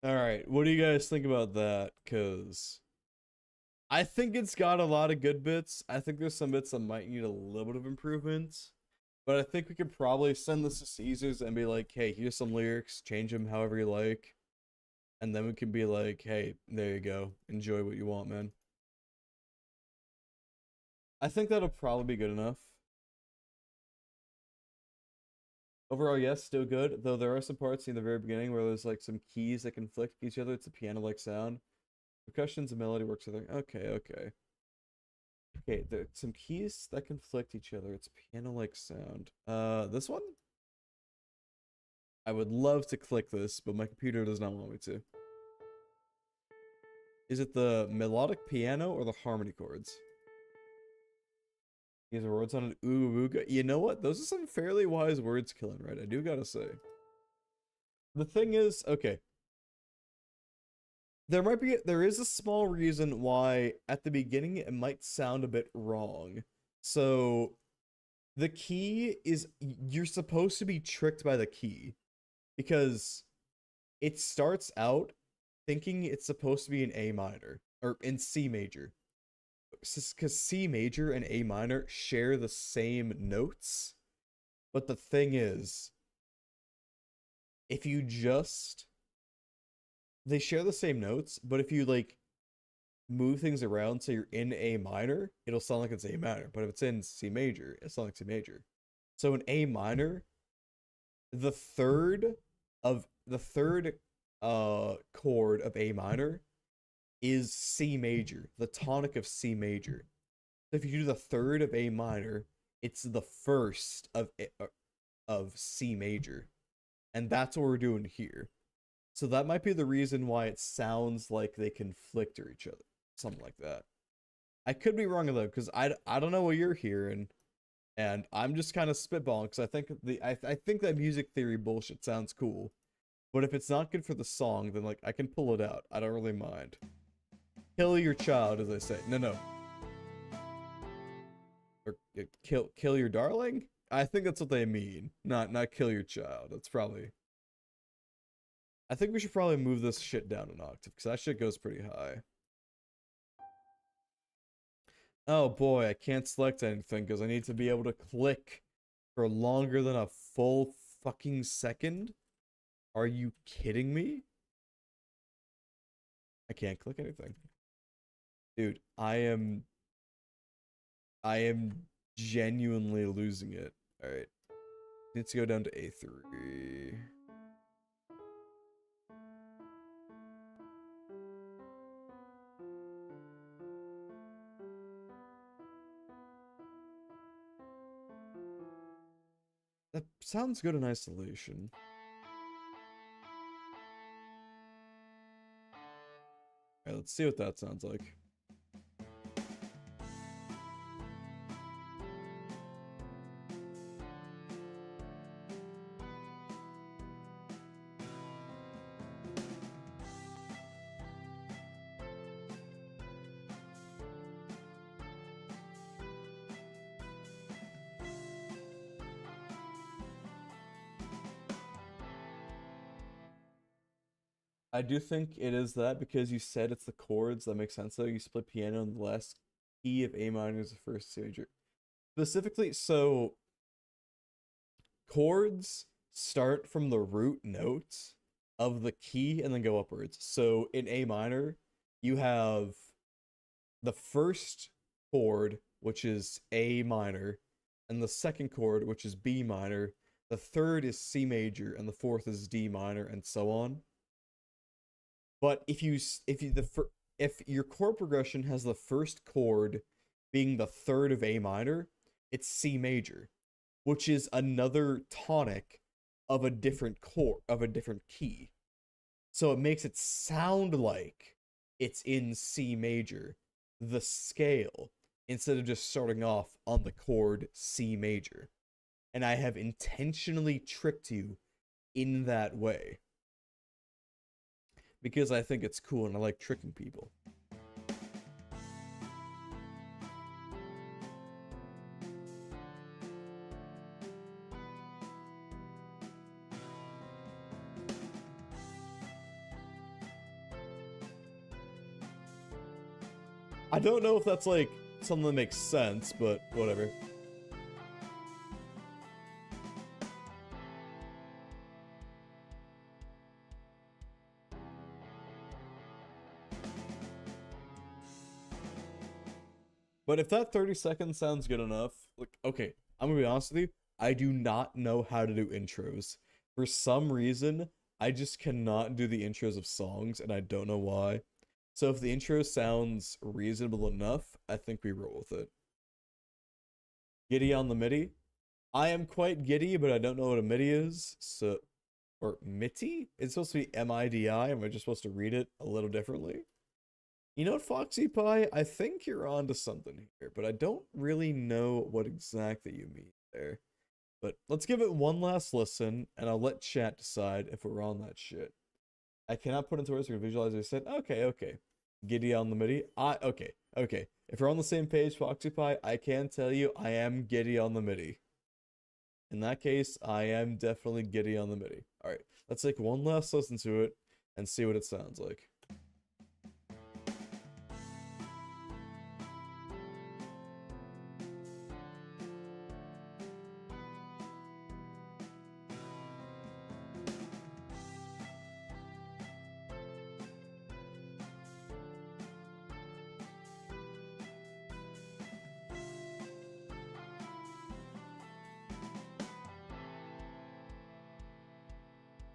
Speaker 1: All right, what do you guys think about that? Because I think it's got a lot of good bits. I think there's some bits that might need a little bit of improvement. But I think we could probably send this to Caesars and be like, hey, here's some lyrics, change them however you like. And then we can be like, hey, there you go. Enjoy what you want, man. I think that'll probably be good enough. Overall, yes, still good. Though there are some parts in the very beginning where there's like some keys that conflict with each other. It's a piano-like sound. Percussions and melody works together. Okay, okay. Okay, there's some keys that conflict each other. It's piano-like sound. This one? I would love to click this, but my computer does not want me to. Is it the melodic piano or the harmony chords? These are words on an ooga booga. You know what? Those are some fairly wise words, Killing Right. I do gotta say. The thing is, okay. There is a small reason why at the beginning it might sound a bit wrong. So the key is you're supposed to be tricked by the key because it starts out thinking it's supposed to be in A minor or in C major. Because C major and A minor share the same notes. But the thing is, if you just they share the same notes, but if you like move things around so you're in A minor, it'll sound like it's A minor. But if it's in C major, it sounds like C major. So in A minor, the third chord of A minor is C major, the tonic of C major. So if you do the third of A minor, it's the first of C major. And that's what we're doing here. So that might be the reason why it sounds like they conflict or each other. Something like that. I could be wrong though, because I don't know what you're hearing. And I'm just kind of spitballing because I think I think that music theory bullshit sounds cool. But if it's not good for the song, then like I can pull it out. I don't really mind. Kill your child, as I say. No. Or kill your darling? I think that's what they mean. Not kill your child. That's probably. I think we should probably move this shit down an octave because that shit goes pretty high. Oh boy, I can't select anything because I need to be able to click for longer than a full fucking second. Are you kidding me? I can't click anything. Dude, I am genuinely losing it. Alright. Needs to go down to A3. That sounds good in isolation. Alright, let's see what that sounds like. I do think it is that because you said it's the chords. That makes sense though. You split piano in the last key of A minor is the first major. Specifically, so chords start from the root note of the key and then go upwards. So in A minor, you have the first chord, which is A minor, and the second chord, which is B minor. The third is C major, and the fourth is D minor, and so on. But if your chord progression has the first chord being the third of A minor, it's C major, which is another tonic of a different chord of a different key. So it makes it sound like it's in C major, the scale, instead of just starting off on the chord C major. And I have intentionally tricked you in that way. Because I think it's cool and I like tricking people. I don't know if that's like something that makes sense, but whatever. But if that 30 seconds sounds good enough, like, okay, I'm gonna be honest with you, I do not know how to do intros. For some reason, I just cannot do the intros of songs, and I don't know why. So if the intro sounds reasonable enough, I think we roll with it. Giddy on the MIDI? I am quite giddy, but I don't know what a MIDI is, so... Or MIDI? It's supposed to be M-I-D-I, am I just supposed to read it a little differently? You know what, Foxy Pie? I think you're onto something here, but I don't really know what exactly you mean there. But let's give it one last listen, and I'll let chat decide if we're on that shit. I cannot put into words or visualize what I said. Okay. Giddy on the MIDI. Okay. If we're on the same page, Foxy Pie, I can tell you I am giddy on the MIDI. In that case, I am definitely giddy on the MIDI. Alright, let's take one last listen to it and see what it sounds like.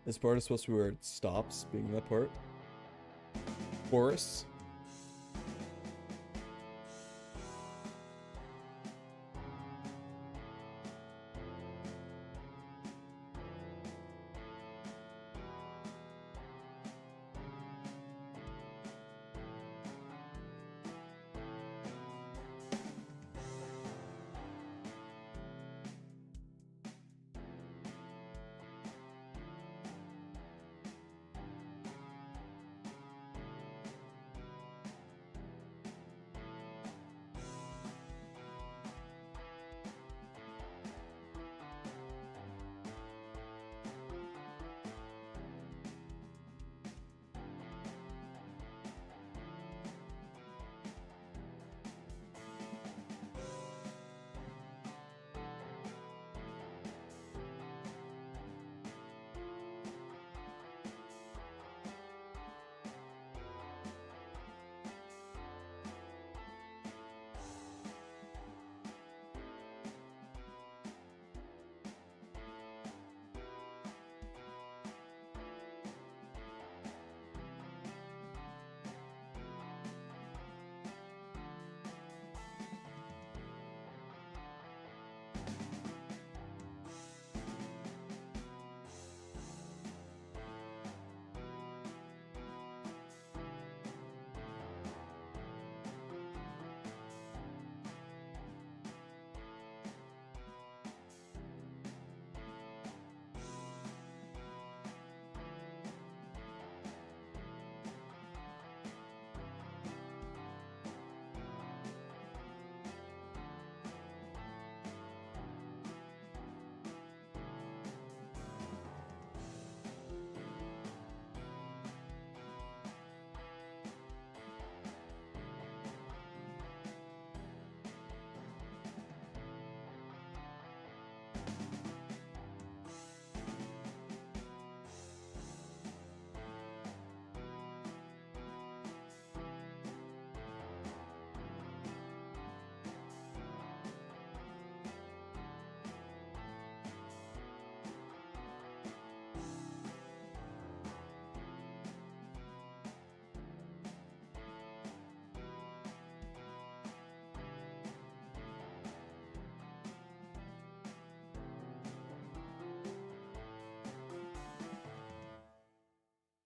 Speaker 1: This part is supposed to be where it stops being that part. Chorus.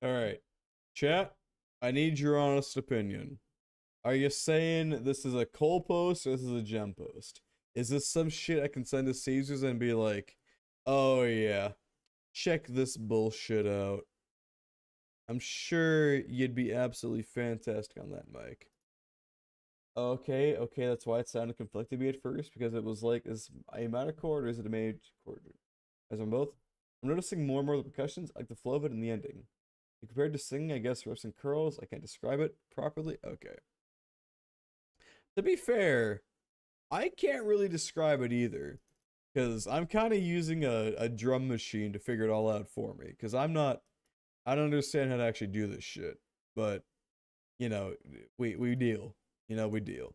Speaker 1: Alright. Chat, I need your honest opinion. Are you saying this is a coal post or this is a gem post? Is this some shit I can send to Caesars and be like, oh yeah, check this bullshit out? I'm sure you'd be absolutely fantastic on that mic. Okay, that's why it sounded conflicted to me at first, because it was like, is a minor chord or is it a major chord? As on both. I'm noticing more and more of the percussions, like the flow of it and the ending. And compared to singing, I guess, riffs and curls, I can't describe it properly. Okay. To be fair, I can't really describe it either, because I'm kind of using a drum machine to figure it all out for me, because I don't understand how to actually do this shit, but, you know, we deal. You know, we deal.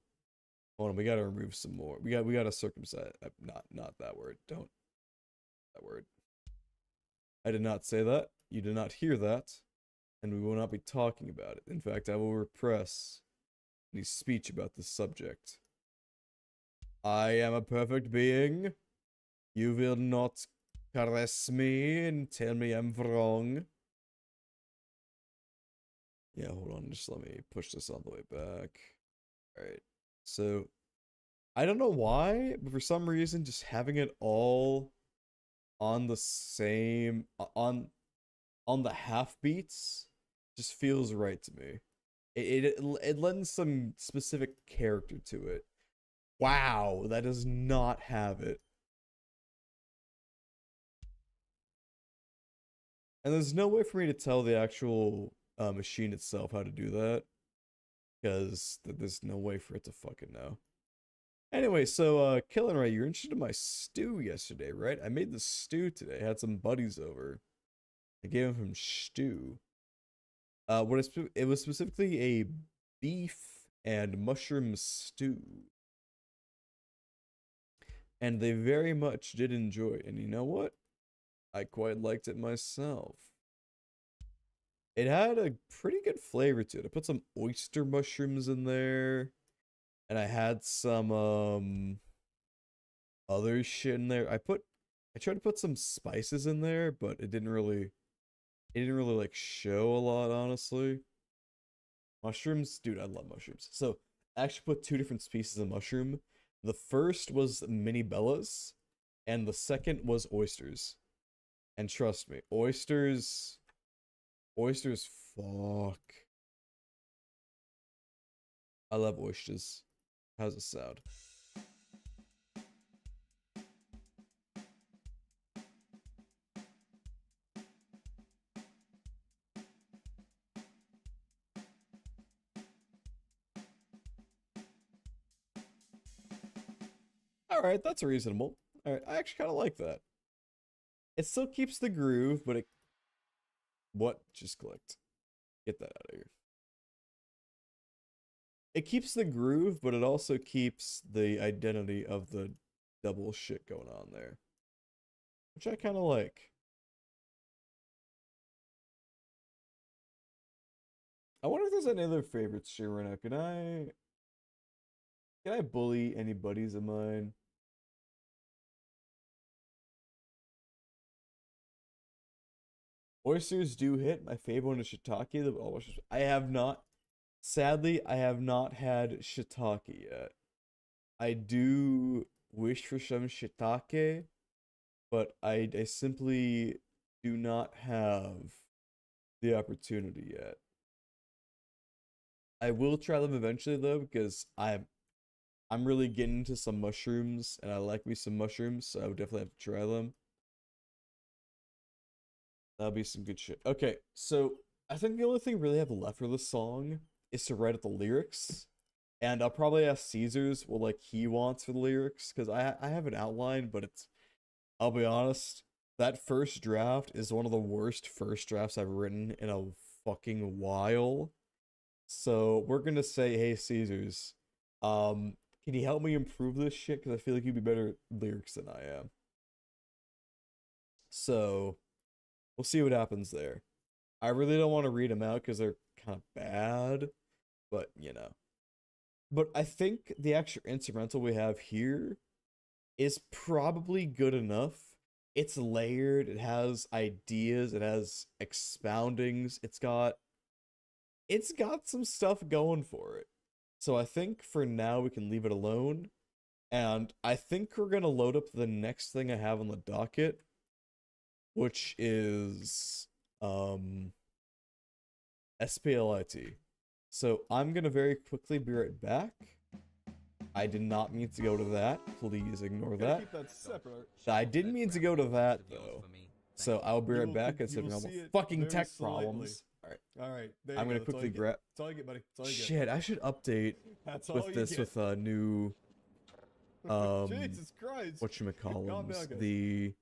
Speaker 1: Hold on, we gotta remove some more. We gotta circumcise. Not that word. Don't. That word. I did not say that. You did not hear that. And we will not be talking about it. In fact, I will repress any speech about this subject. I am a perfect being. You will not caress me and tell me I'm wrong. Yeah, hold on. Just let me push this all the way back. Alright. So, I don't know why, but for some reason, just having it all on the same, on the half beats just feels right to me. It lends some specific character to it. Wow, that does not have it. And there's no way for me to tell the actual machine itself how to do that, because there's no way for it to fucking know. Anyway, so Killing Ray, you're interested in my stew yesterday, right? I made the stew today. I had some buddies over. I gave them stew. It was specifically a beef and mushroom stew. And they very much did enjoy it. And you know what? I quite liked it myself. It had a pretty good flavor to it. I put some oyster mushrooms in there. And I had some other shit in there. I tried to put some spices in there, but it didn't really like show a lot, honestly. Mushrooms, dude, I love mushrooms. So I actually put 2 different species of mushroom. The first was mini bellas, and the second was oysters. And trust me, oysters, fuck. I love oysters. How's it sound? Alright, that's reasonable. Alright, I actually kind of like that. It still keeps the groove, but it... What just clicked? Get that out of here. It keeps the groove, but it also keeps the identity of the double shit going on there. Which I kind of like. I wonder if there's any other favorites here right now. Can I bully any buddies of mine? Oysters do hit. My favorite one is shiitake. I have not. Sadly, I have not had shiitake yet. I do wish for some shiitake, but I simply do not have the opportunity yet. I will try them eventually though, because I'm really getting into some mushrooms, and I like me some mushrooms, so I would definitely have to try them. That'll be some good shit. Okay, so I think the only thing really I have left for this song is to write up the lyrics. And I'll probably ask Caesars what like he wants for the lyrics, because I have an outline, but I'll be honest, that first draft is one of the worst first drafts I've written in a fucking while. So we're gonna say, hey Caesars, can you help me improve this shit? Because I feel like you'd be better at lyrics than I am. So we'll see what happens there. I really don't want to read them out because they're kind of bad, but you know. But I think the extra instrumental we have here is probably good enough. It's layered, it has ideas, it has expoundings, it's got some stuff going for it. So I think for now we can leave it alone. And I think we're gonna load up the next thing I have on the docket, which is SPLIT. So I'm gonna very quickly be right back. I did not mean to go to that. Please ignore that.
Speaker 3: Keep that separate.
Speaker 1: I didn't mean to go to that though. So I'll be right back. It's some fucking tech problems.
Speaker 3: All right.
Speaker 1: I'm gonna quickly grab.
Speaker 3: That's all you get, buddy. That's all you get.
Speaker 1: Shit, I should update with this with a new
Speaker 3: Jesus Christ.
Speaker 1: whatchamacallums, the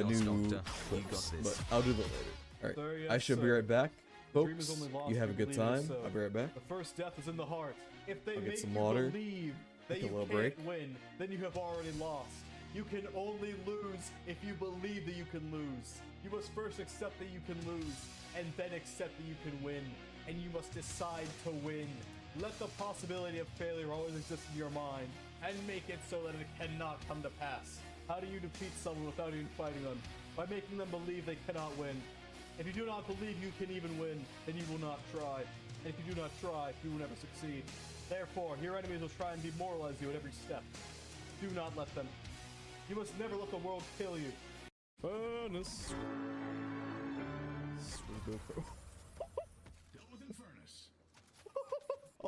Speaker 1: new clips, but I'll do that later. Alright,
Speaker 3: Sorry,
Speaker 1: I should be right back. Folks, you have a good time. I'll be right back.
Speaker 3: The first death is in the heart. If they
Speaker 1: I'll get
Speaker 3: make
Speaker 1: some
Speaker 3: you
Speaker 1: water,
Speaker 3: believe that
Speaker 1: take a
Speaker 3: you
Speaker 1: little
Speaker 3: can't
Speaker 1: break.
Speaker 3: win, then you have already lost. You can only lose if you believe that you can lose. You must first accept that you can lose, and then accept that you can win. And you must decide to win. Let the possibility of failure always exist in your mind, and make it so that it cannot come to pass. How do you defeat someone without even fighting them? By making them believe they cannot win. If you do not believe you can even win, then you will not try. And if you do not try, you will never succeed. Therefore, your enemies will try and demoralize you at every step. Do not let them. You must never let the world kill you.
Speaker 1: Furnace. Sweet GoPro.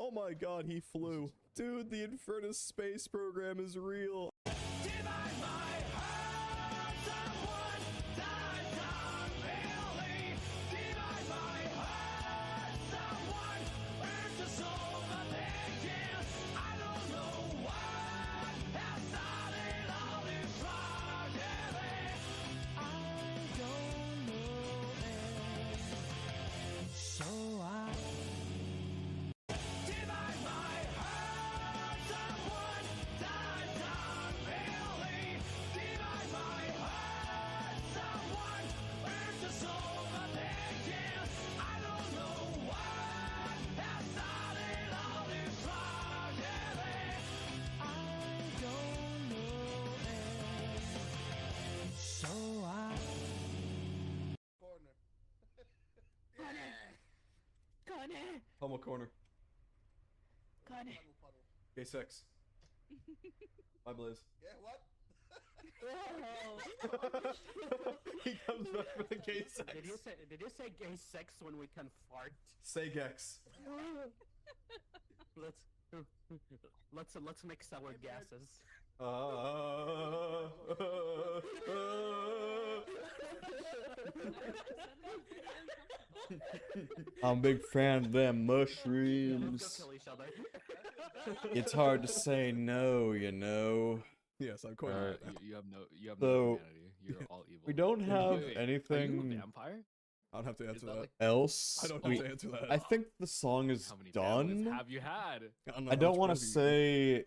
Speaker 3: Oh my god, he flew. Dude, the Infernus space program is real. Pummel corner. Gay sex. Bye, Blaze.
Speaker 4: Yeah, what?
Speaker 3: He comes back for the gay sex.
Speaker 2: Did you say gay sex when we can fart?
Speaker 3: Say gex.
Speaker 2: Let's mix our gases.
Speaker 1: I'm a big fan of them mushrooms.
Speaker 2: Let's go kill each other.
Speaker 1: It's hard to say no, you know.
Speaker 3: Yes, I'm quite.
Speaker 5: You have no
Speaker 1: So,
Speaker 5: humanity. You're all evil.
Speaker 1: We don't have
Speaker 5: Wait,
Speaker 1: anything
Speaker 5: Are you a vampire?
Speaker 3: I don't have to answer that.
Speaker 5: like-
Speaker 1: else.
Speaker 3: I don't
Speaker 1: We-
Speaker 3: have to answer that.
Speaker 1: I think the song is
Speaker 5: How many families
Speaker 1: done.
Speaker 5: have you had?
Speaker 1: I don't want to say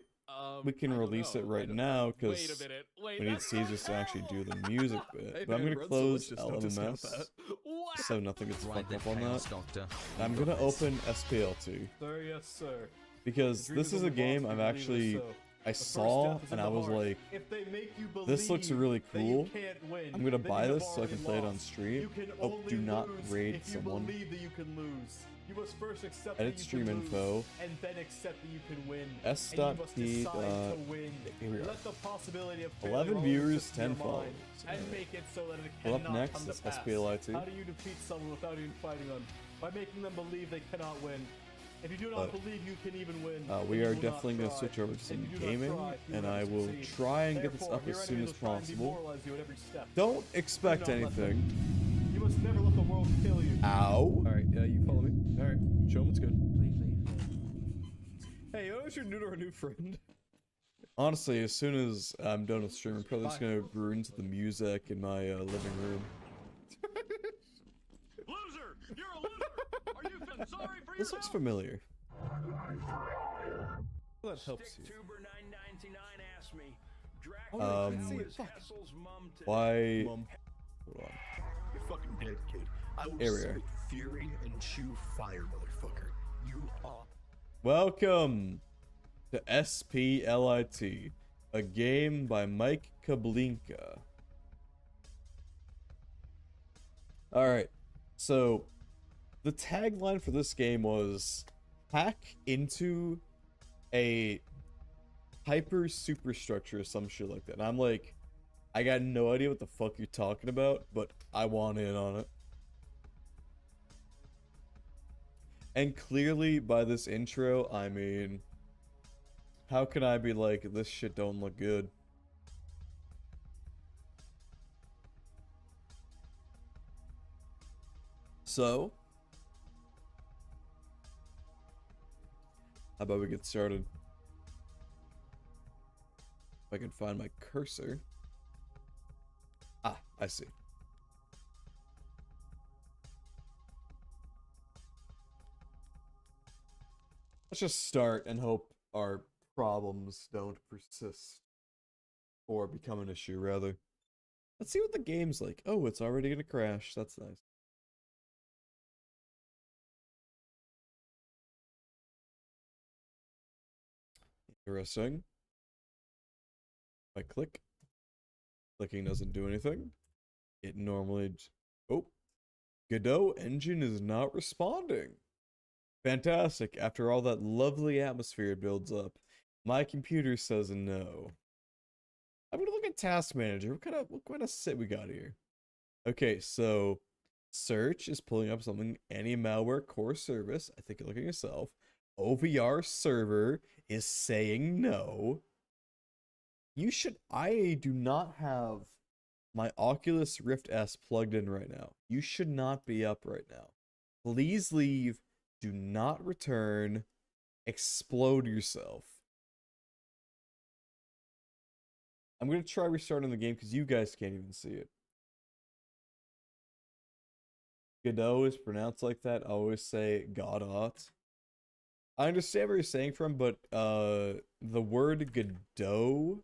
Speaker 1: we can
Speaker 5: I don't
Speaker 1: release
Speaker 5: know.
Speaker 1: it right
Speaker 5: I don't-
Speaker 1: now
Speaker 5: Wait a
Speaker 1: because
Speaker 5: minute. Wait,
Speaker 1: we need
Speaker 5: that's
Speaker 1: Caesar to actually do the music bit.
Speaker 3: Hey,
Speaker 1: But I'm
Speaker 3: man,
Speaker 1: gonna
Speaker 3: Red
Speaker 1: close
Speaker 3: Delicious, don't discount
Speaker 1: LMS
Speaker 3: that.
Speaker 5: What?
Speaker 1: so nothing gets
Speaker 4: Ride
Speaker 1: fucked
Speaker 4: the
Speaker 1: up on
Speaker 4: chaos,
Speaker 1: that.
Speaker 4: Doctor.
Speaker 1: And I'm gonna open SPL2
Speaker 3: Sir, yes, sir.
Speaker 1: because
Speaker 3: The
Speaker 1: this
Speaker 3: dreams
Speaker 1: is a
Speaker 3: of the
Speaker 1: game
Speaker 3: lost
Speaker 1: I've
Speaker 3: we believe
Speaker 1: actually
Speaker 3: is so.
Speaker 1: I
Speaker 3: The first
Speaker 1: saw
Speaker 3: step is
Speaker 1: and
Speaker 3: in
Speaker 1: I
Speaker 3: the
Speaker 1: was
Speaker 3: heart.
Speaker 1: like,
Speaker 3: if they make you believe
Speaker 1: this looks really
Speaker 3: that you
Speaker 1: cool.
Speaker 3: can't win,
Speaker 1: I'm gonna
Speaker 3: then
Speaker 1: buy
Speaker 3: you have
Speaker 1: this so I can
Speaker 3: already
Speaker 1: play it on
Speaker 3: lost.
Speaker 1: stream.
Speaker 3: You can
Speaker 1: Oh,
Speaker 3: only
Speaker 1: do not
Speaker 3: lose
Speaker 1: raid
Speaker 3: if you
Speaker 1: someone.
Speaker 3: believe that you can lose. You must first accept
Speaker 1: Edit
Speaker 3: that you
Speaker 1: stream
Speaker 3: can
Speaker 1: info.
Speaker 3: lose, and then accept that you can win.
Speaker 1: S.
Speaker 3: And you must
Speaker 1: P.
Speaker 3: decide to win.
Speaker 1: Here we are.
Speaker 3: Let the possibility of failure
Speaker 1: 11
Speaker 3: always
Speaker 1: viewers,
Speaker 3: exist in your
Speaker 1: 10
Speaker 3: mind,
Speaker 1: followers.
Speaker 3: and
Speaker 1: Alright.
Speaker 3: make it so that it
Speaker 1: Well,
Speaker 3: cannot
Speaker 1: up next
Speaker 3: come to
Speaker 1: is
Speaker 3: pass.
Speaker 1: SPLI2.
Speaker 3: How do you defeat someone without even fighting them? By making them believe they cannot win. If you do not
Speaker 1: But,
Speaker 3: believe you can even win,
Speaker 1: we
Speaker 3: then
Speaker 1: are
Speaker 3: you will not
Speaker 1: definitely going to
Speaker 3: try.
Speaker 1: switch over to
Speaker 3: If
Speaker 1: some
Speaker 3: you do not
Speaker 1: gaming,
Speaker 3: try, you
Speaker 1: and
Speaker 3: will
Speaker 1: I
Speaker 3: never
Speaker 1: will
Speaker 3: succeed.
Speaker 1: try and get this
Speaker 3: Therefore,
Speaker 1: up
Speaker 3: your
Speaker 1: as soon
Speaker 3: enemies
Speaker 1: as
Speaker 3: will try and
Speaker 1: possible.
Speaker 3: demoralize you at every step.
Speaker 1: Don't expect
Speaker 3: Do not let them.
Speaker 1: anything.
Speaker 3: You must never let the world kill you.
Speaker 1: Ow.
Speaker 3: Alright, you follow me? Alright, show them what's good.
Speaker 2: Wait.
Speaker 3: Hey, you notice you're new to our new friend?
Speaker 1: Honestly, as soon as I'm done with stream, I'm probably just going to groove into the music in my living room.
Speaker 6: Loser! You're a loser! Are you feeling sorry for
Speaker 1: This looks
Speaker 6: yourself?
Speaker 1: familiar.
Speaker 3: Well, that helps you.
Speaker 6: Sticktuber 999 asked me.
Speaker 3: Oh,
Speaker 6: Dracula
Speaker 1: Um,
Speaker 3: see it.
Speaker 6: was
Speaker 3: Fuck.
Speaker 6: Hassel's mom today.
Speaker 1: Why?
Speaker 3: Mom.
Speaker 1: Hold on.
Speaker 4: You're fucking dead, kid. I will
Speaker 1: Here we are.
Speaker 4: spit fury and chew fire, motherfucker. You are.
Speaker 1: Welcome to SPLIT, a game by Mike Kablinka. Alright, so the tagline for this game was hack into a hyper superstructure or some shit like that. And I'm like, I got no idea what the fuck you're talking about, but I want in on it. And clearly by this intro, I mean, how can I be like, this shit don't look good? So, how about we get started? If I can find my cursor. Ah, I see. Let's just start and hope our problems don't persist. Or become an issue, rather. Let's see what the game's like. Oh, it's already gonna crash. That's nice. Interesting. I click. Clicking doesn't do anything. It normally... Oh. Godot engine is not responding. Fantastic. After all that lovely atmosphere it builds up, my computer says no. I'm gonna look at Task Manager. What kind of shit we got here? Okay, so search is pulling up something. Any malware core service. I think you're looking at yourself. OVR server is saying no. I do not have my Oculus Rift S plugged in right now. You should not be up right now. Please leave. Do not return. Explode yourself. I'm going to try restarting the game because you guys can't even see it. Godot is pronounced like that. I always say Godot. I understand where you're saying from, but the word Godot,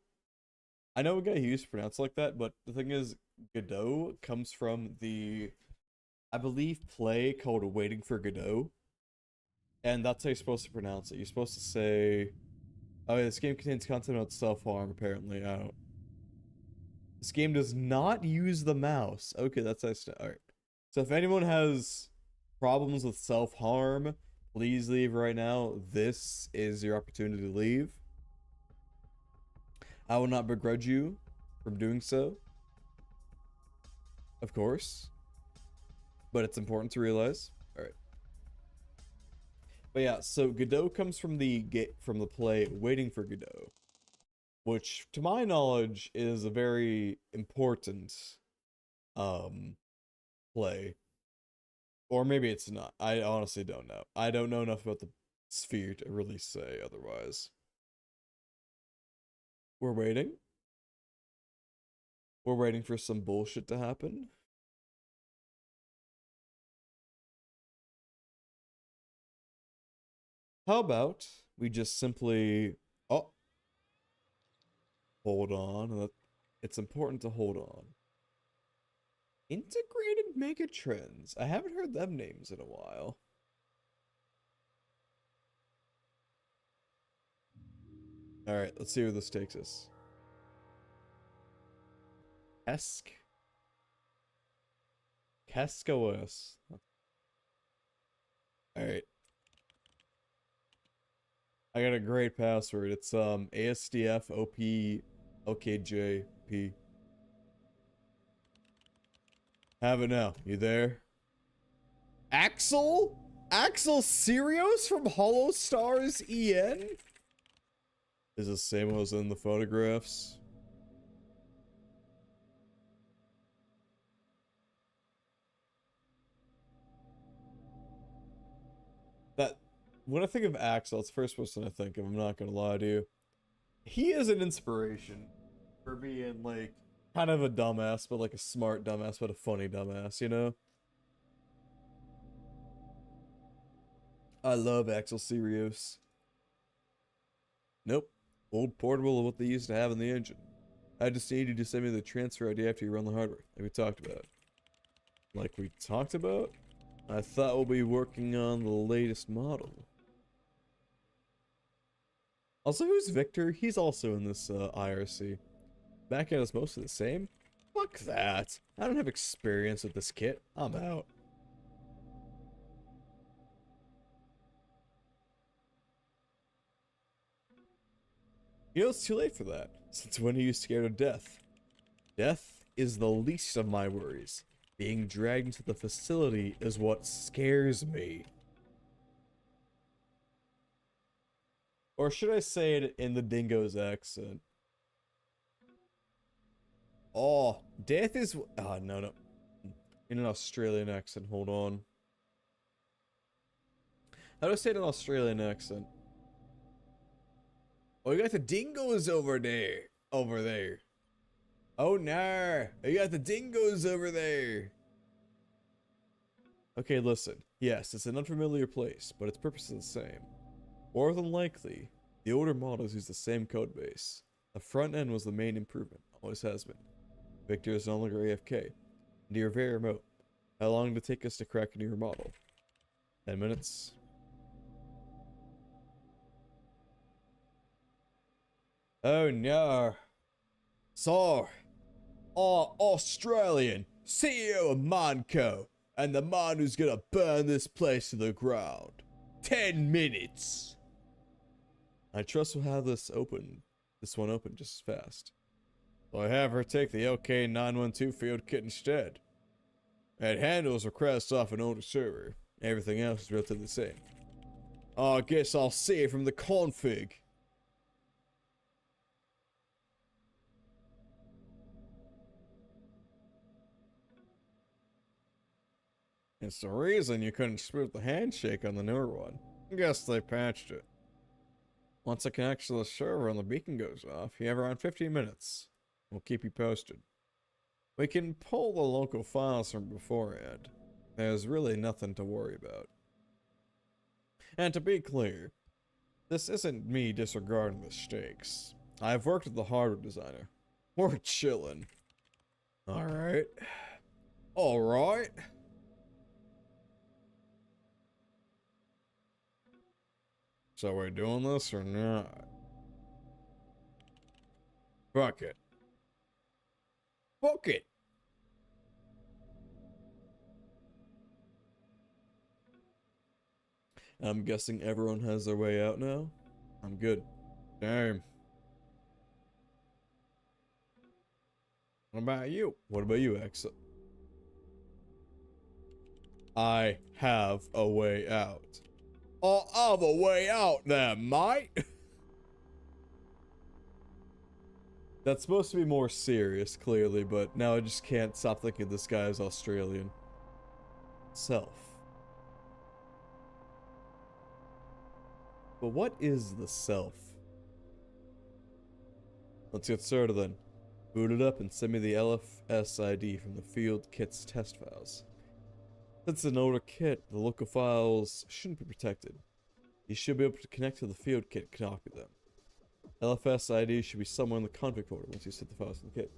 Speaker 1: I know a guy who used to pronounce it like that, but the thing is, Godot comes from the, I believe, play called Waiting for Godot. And that's how you're supposed to pronounce it. You're supposed to say, oh, this game contains content about self-harm, apparently. I don't. This game does not use the mouse. Okay, that's nice. Alright. So if anyone has problems with self-harm, please leave right now. This is your opportunity to leave. I will not begrudge you from doing so. Of course. But it's important to realize. Alright. But yeah, so Godot comes from the play Waiting for Godot, which to my knowledge is a very important play. Or maybe it's not. I honestly don't know. I don't know enough about the sphere to really say otherwise. We're waiting. We're waiting for some bullshit to happen. How about we just simply... Oh. Hold on. It's important to hold on. Integrated Megatrends. I haven't heard them names in a while. Alright, let's see where this takes us. Kesk-OS. Alright. I got a great password. It's ASDF OKJP. Have it now. You there? Axel? Axel Sirios from Hollow Stars EN? Is the same one as in the photographs? When I think of Axel, it's the first person I think of, I'm not gonna lie to you. He is an inspiration for being, like, kind of a dumbass, but like a smart dumbass, but a funny dumbass, you know? I love Axel Sirios. Nope. Old portable of what they used to have in the engine. I just need you to send me the transfer ID after you run the hardware, like we talked about. Like we talked about? I thought we'll be working on the latest model. Also, who's Victor? He's also in this IRC. Backend is mostly the same? Fuck that. I don't have experience with this kit. I'm out. You know, it's too late for that. Since when are you scared of death? Death is the least of my worries. Being dragged into the facility is what scares me. Or should I say it in the dingo's accent? Oh, death is... Ah, no. In an Australian accent, hold on. How do I say it in an Australian accent? Oh, you got the dingoes over there. Over there. Oh, no. You got the dingoes over there. Okay, listen. Yes, it's an unfamiliar place, but its purpose is the same. More than likely, the older models use the same code base. The front end was the main improvement, always has been. Victor is no longer AFK, and you're very remote. How long did it take us to crack a newer model? 10 minutes? Oh no. So, our Australian CEO of Monco, and the man who's gonna burn this place to the ground. 10 minutes. I trust we'll have this one open just as fast. So I have her take the OK912 field kit instead. It handles requests off an older server. Everything else is relatively the same. I guess I'll see it from the config. It's the reason you couldn't spoof the handshake on the newer one. Guess they patched it. Once it connects to the server and the beacon goes off, you have around 15 minutes. We'll keep you posted. We can pull the local files from beforehand. There's really nothing to worry about. And to be clear, this isn't me disregarding the stakes. I've worked with the hardware designer. We're chillin'. Alright. Alright. So we're doing this or not? Fuck it. Fuck it. I'm guessing everyone has their way out now? I'm good. Damn. What about you? What about you, Exa? I have a way out. Oh, I have a way out then, mate. That's supposed to be more serious, clearly, but now I just can't stop thinking this guy is Australian. Self. But what is the self? Let's get started then. Boot it up and send me the LFS ID from the field kit's test files. Since it's an older kit, the local files shouldn't be protected. You should be able to connect to the field kit and copy them. LFS ID should be somewhere in the config folder once you set the files in the kit.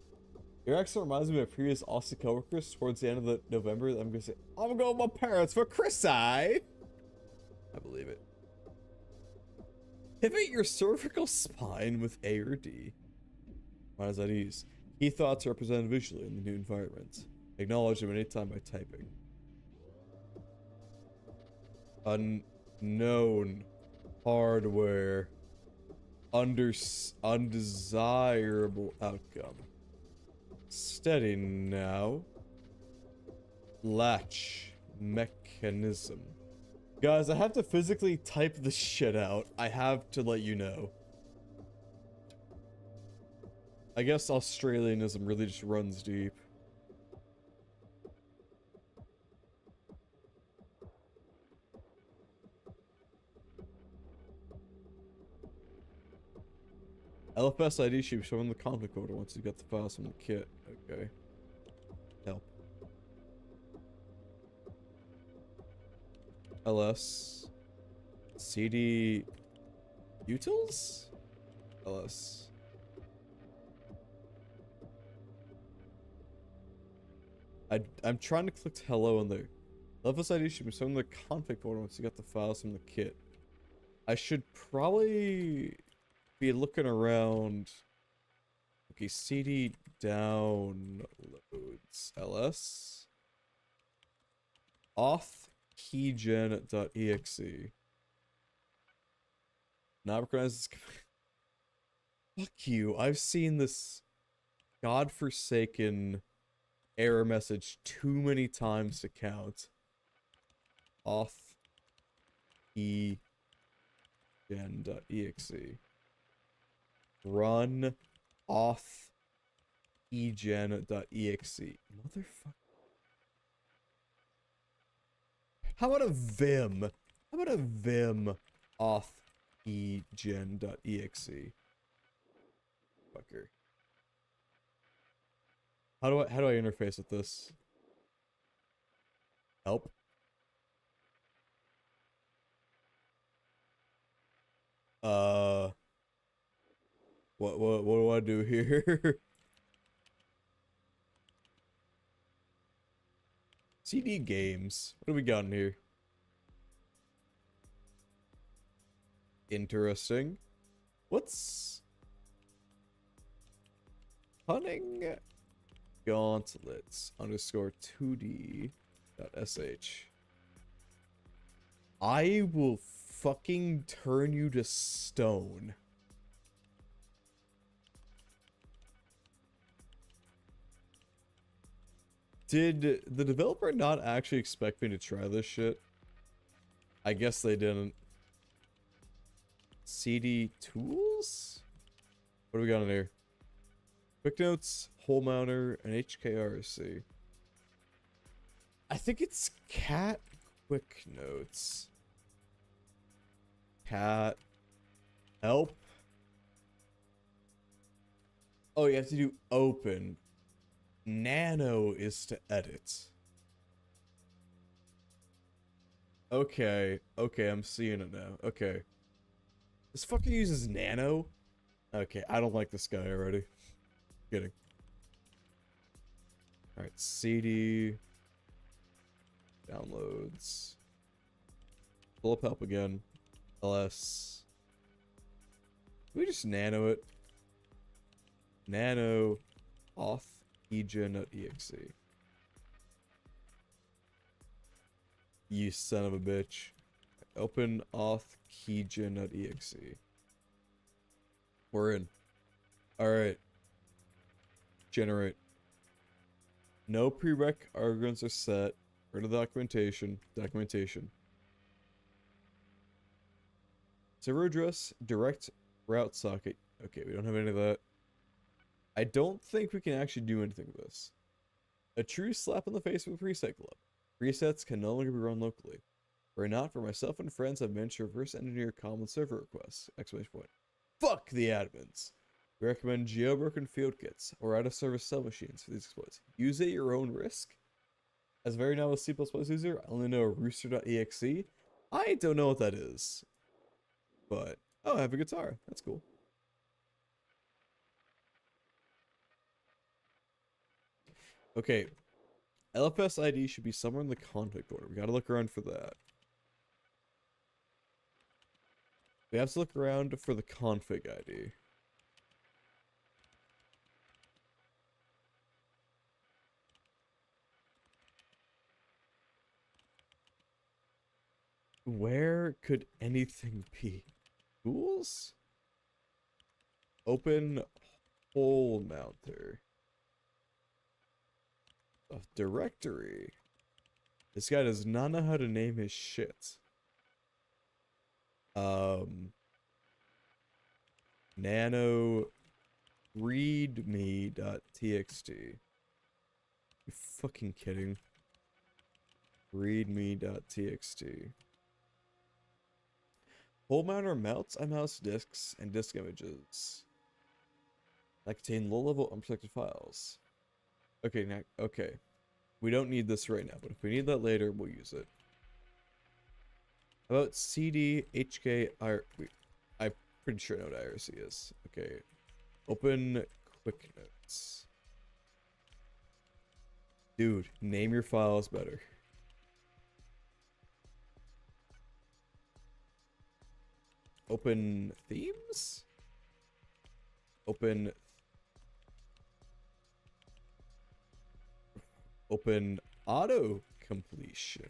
Speaker 1: Your accent reminds me of my previous Aussie coworkers towards the end of the November. I'm gonna say, I'm gonna go with my parents for Chris I believe it. Pivot your cervical spine with A or D. Why does that ease? Key thoughts are represented visually in the new environment. Acknowledge them anytime by typing. Unknown hardware. Undesirable outcome. Steady now. Latch mechanism. Guys, I have to physically type this shit out. I have to let you know. I guess Australianism really just runs deep. LFS ID should be shown in the config folder once you get the files from the kit. Okay. Help. LS. CD. Utils? LS. I'm trying to click hello in there. LFS ID should be shown in the config folder once you get the files from the kit. I should probably be looking around. Okay, CD downloads. LS. Auth keygen.exe. Not recognized as fuck you. I've seen this godforsaken error message too many times to count. Auth keygen.exe. Run auth keygen.exe. Motherfucker. How about a vim? How about a vim auth keygen.exe? Fucker. How do I interface with this? Help. What do I do here? CD games. What do we got in here? Interesting. What's hunting gauntlets underscore 2d.sh. I will fucking turn you to stone. Did the developer not actually expect me to try this shit? I guess they didn't. CD tools? What do we got in here? Quick notes, hole mounter, and HKRC. I think it's cat quick notes. Cat help. Oh, you have to do open. Nano is to edit. Okay, okay, I'm seeing it now. Okay. This fucker uses nano? Okay, I don't like this guy already. Kidding. Alright, CD. Downloads. Pull up help again. LS. Can we just nano it? Nano auth egen.exe. You son of a bitch. Open auth keygen.exe. We're in. Alright. Generate. No prereq arguments are set. Rid of documentation. Documentation. Server address. Direct route socket. Okay, we don't have any of that. I don't think we can actually do anything with this. A true slap in the face with Reset Club. Resets can no longer be run locally. Were it not for myself and friends, I've managed to reverse engineer common server requests. Exclamation point. Fuck the admins. We recommend jailbroken field kits or out of service cell machines for these exploits. Use at your own risk. As a very novice C++ user, I only know rooster.exe. I don't know what that is. But, oh, I have a guitar. That's cool. Okay. LFS ID should be somewhere in the config folder. We gotta look around for that. We have to look around for the config ID. Where could anything be? Tools? Open hole mounter. A directory. This guy does not know how to name his shit. Nano readme.txt. You fucking kidding? Readme.txt. Hole mounter mounts mouse disks and disk images that contain low-level unprotected files. Okay, now, okay. We don't need this right now, but if we need that later, we'll use it. How about CD, HK, I'm pretty sure I know what IRC is. Okay. Open quick notes. Dude, name your files better. Open themes? Open auto completion.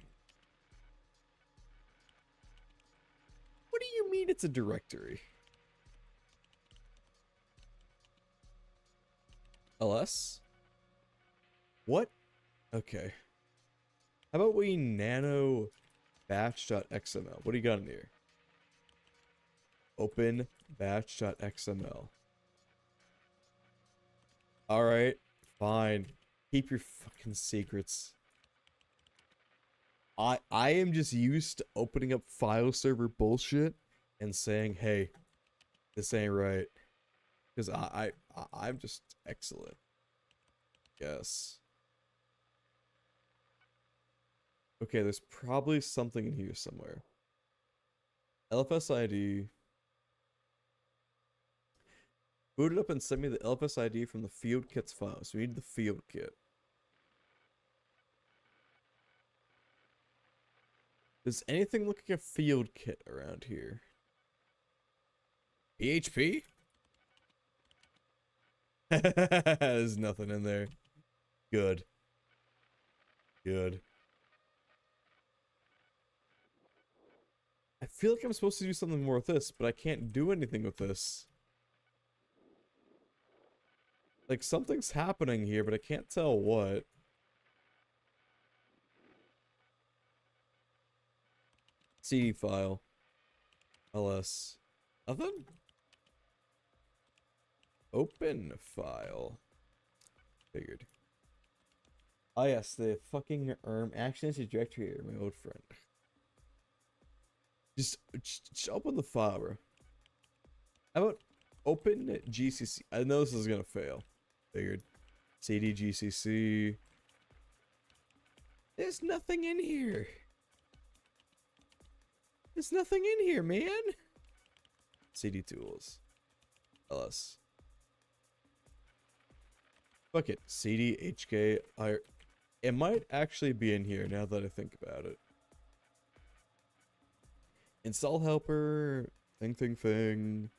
Speaker 1: What do you mean it's a directory? LS? What? Okay. How about we nano batch.xml? What do you got in here? Open batch.xml. Alright, fine. Keep your fucking secrets. I am just used to opening up file server bullshit and saying, hey, this ain't right. Because I'm just excellent. Yes. Okay, there's probably something in here somewhere. LFS ID. Boot it up and send me the LFS ID from the field kits file. So we need the field kit. Does anything look like a field kit around here? PHP? There's nothing in there. Good. Good. I feel like I'm supposed to do something more with this, but I can't do anything with this. Like, something's happening here, but I can't tell what. CD file. LS. Nothing? Open file. Figured. Oh yes, the fucking actions trajectory are my old friend. Just open the file, bro. How about open GCC? I know this is gonna fail. Figured. CD GCC. There's nothing in here. There's nothing in here, man. CD tools. LS. Fuck it. CD HK. It might actually be in here now that I think about it. Install helper. Thing.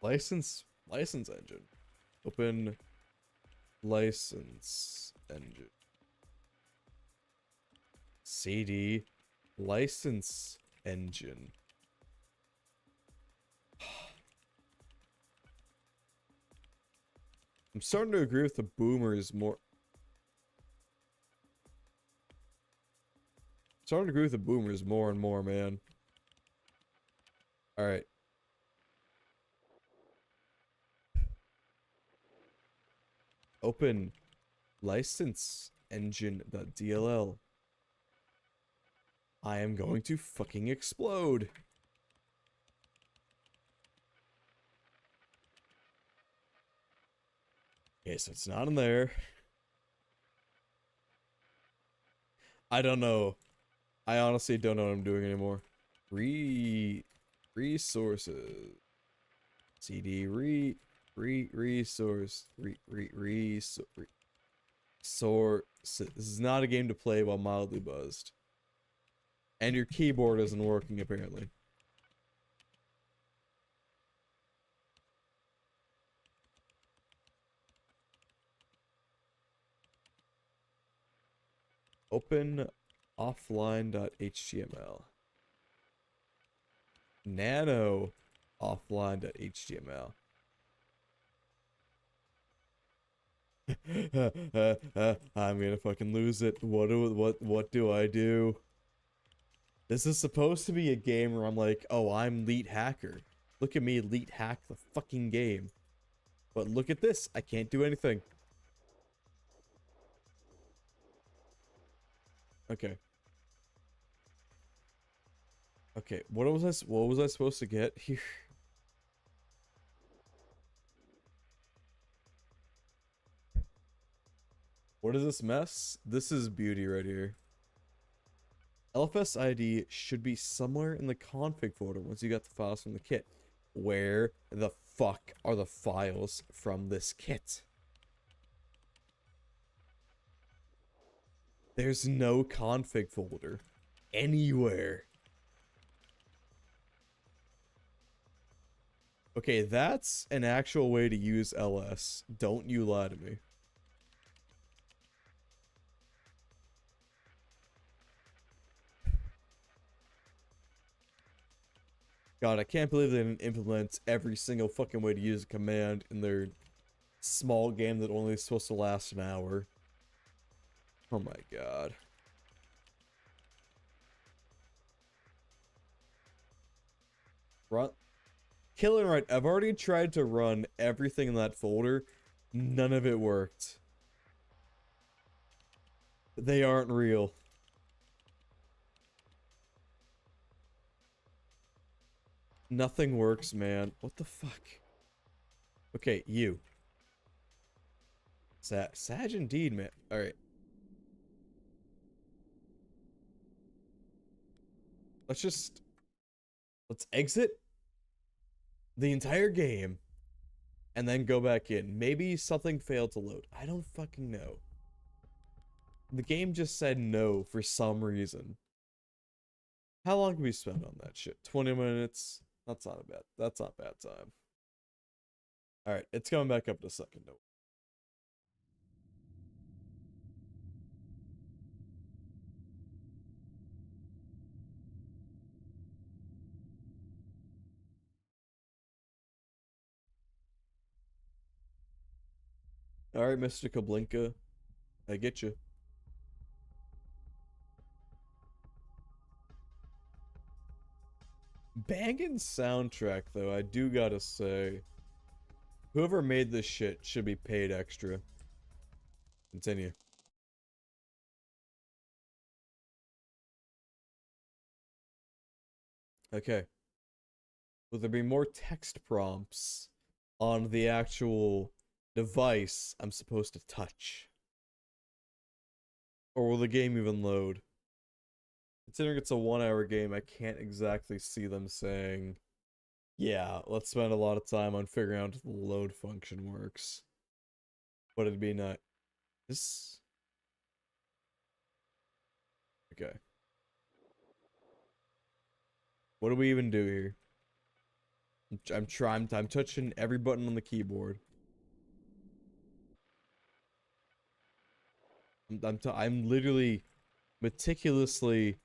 Speaker 1: License engine. Open license engine. CD license engine. I'm starting to agree with the boomers more. Starting to agree with the boomers more and more, man. All right. Open license engine.dll. I am going to fucking explode. Okay, so it's not in there. I don't know. I honestly don't know what I'm doing anymore. Resources. CD resource. Source. This is not a game to play while mildly buzzed. And your keyboard isn't working apparently. Open offline.html. Nano offline.html. I'm gonna fucking lose it. What do I do? This is supposed to be a game where I'm like, oh, I'm elite hacker. Look at me elite hack the fucking game. But look at this. I can't do anything. Okay. Okay, what was I supposed to get here? What is this mess? This is beauty right here. LFS ID should be somewhere in the config folder once you got the files from the kit. Where the fuck are the files from this kit? There's no config folder anywhere. Okay, that's an actual way to use LS. Don't you lie to me. God, I can't believe they didn't implement every single fucking way to use a command in their small game that only is supposed to last an hour. Oh my god. Run. Killing right. I've already tried to run everything in that folder. None of it worked. They aren't real. Nothing works, man. What the fuck? Okay, you. Sag indeed, man. Alright. Let's exit the entire game and then go back in. Maybe something failed to load. I don't fucking know. The game just said no for some reason. How long can we spend on that shit? 20 minutes? That's not bad time. Alright, it's coming back up in a second. No. Alright, Mr. Kablinka. I get you. banging soundtrack, though, I do gotta say. Whoever made this shit should be paid extra. Continue. Okay. Will there be more text prompts on the actual device I'm supposed to touch? Or will the game even load? Considering it's a 1-hour game, I can't exactly see them saying, yeah, let's spend a lot of time on figuring out if the load function works. But it'd be not. This. Okay. What do we even do here? I'm touching every button on the keyboard. I'm literally meticulously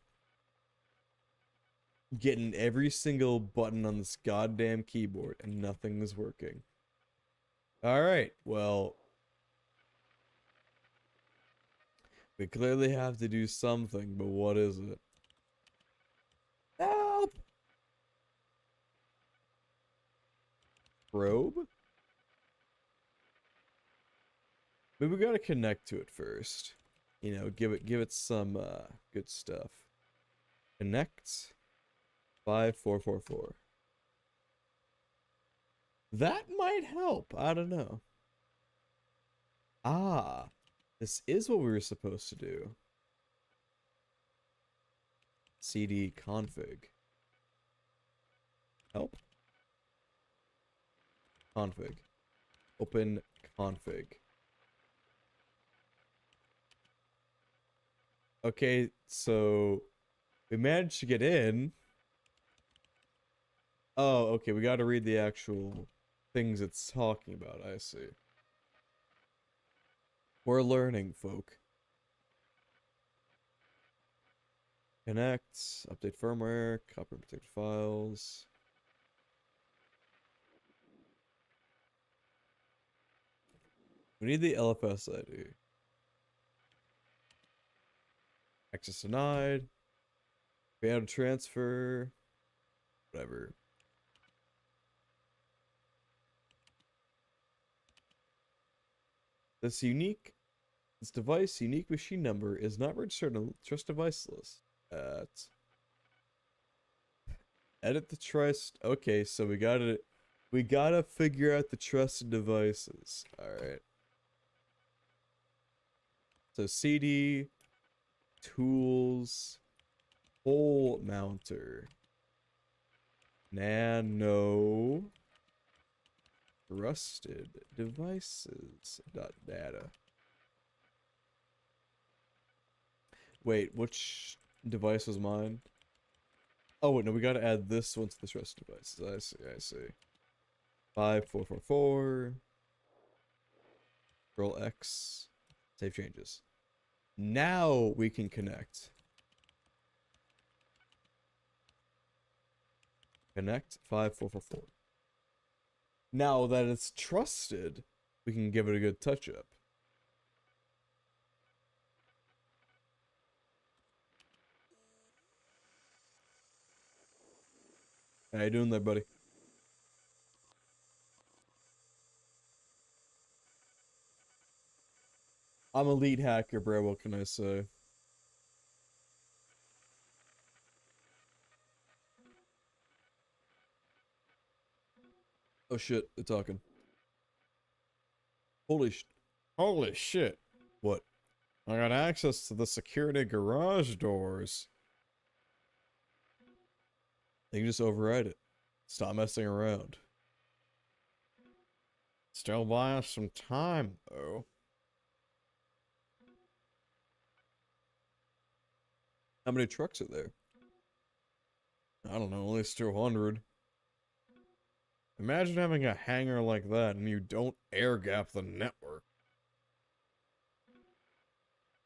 Speaker 1: getting every single button on this goddamn keyboard and nothing is working. Alright, well, we clearly have to do something, but what is it? Help! Probe? Maybe we gotta connect to it first. You know, give it some good stuff. Connect 5444. That might help. I don't know. Ah, this is what we were supposed to do. CD config. Help. Config. Open config. Okay, so we managed to get in. Oh, okay, we gotta read the actual things it's talking about, I see. We're learning, folk. Connect, update firmware, copy and protect files. We need the LFS ID. Access denied. Failed transfer. Whatever. This device unique machine number is not registered on the trust device list. Edit the trust. Okay, so we gotta figure out the trusted devices. Alright. So CD, tools, pole mounter, nano, trusted devices data. Wait, which device was mine? Oh wait, no, we gotta add this one to the trusted devices. I see. 5444. Control X. Save changes. Now we can connect. Connect 5444. Now that it's trusted, we can give it a good touch up. How you doing there, buddy? I'm a lead hacker, bro. What can I say? Oh shit, they're talking. Holy shit. What? I got access to the security garage doors. They can just override it. Stop messing around. Still buy us some time, though. How many trucks are there? I don't know, at least 200. Imagine having a hangar like that and you don't air gap the network.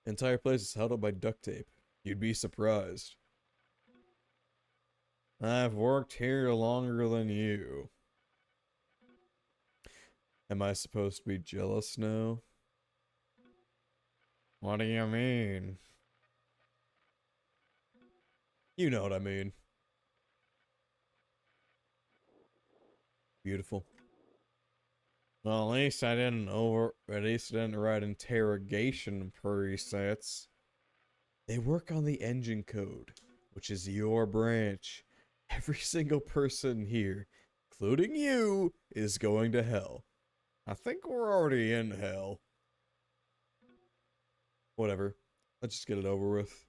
Speaker 1: The entire place is held up by duct tape. You'd be surprised. I've worked here longer than you. Am I supposed to be jealous now? What do you mean? You know what I mean. Beautiful. Well, at least I didn't write interrogation presets. They work on the engine code, which is your branch. Every single person here, including you, is going to hell. I think we're already in hell. Whatever. Let's just get it over with.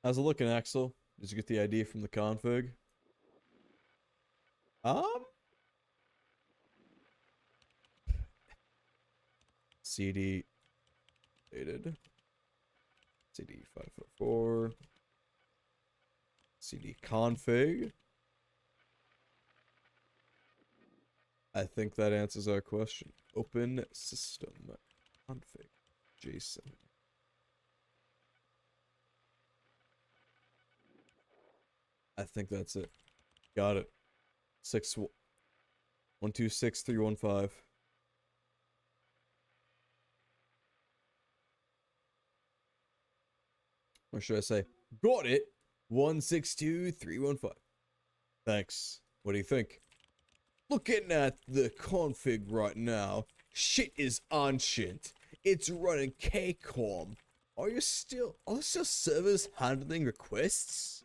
Speaker 1: How's it looking, Axel? Did you get the ID from the config? CD dated. CD 544. CD config. I think that answers our question. Open system config JSON. I think that's it. Got it. 126315. Or should I say, got it? 162315. Thanks. What do you think? Looking at the config right now, shit is ancient. It's running KCOM. Are still servers handling requests?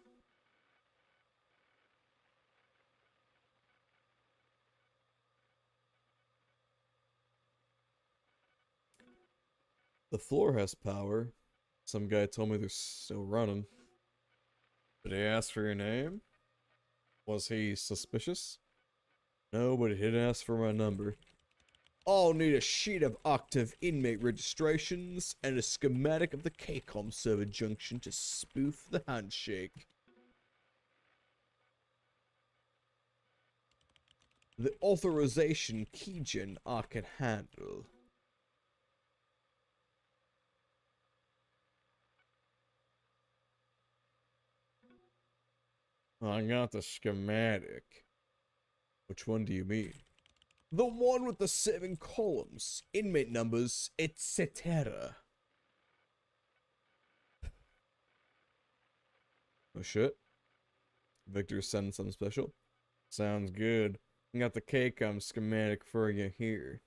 Speaker 1: The floor has power. Some guy told me they're still running. Did he ask for your name? Was he suspicious? No, but he did ask for my number. I'll need a sheet of active inmate registrations and a schematic of the KCOM server junction to spoof the handshake. The authorization keygen I can handle. I got the schematic. Which one do you mean? The one with the 7 columns, inmate numbers, etc. Oh shit. Victor's sending something special. Sounds good. I got the KCOM schematic for you here.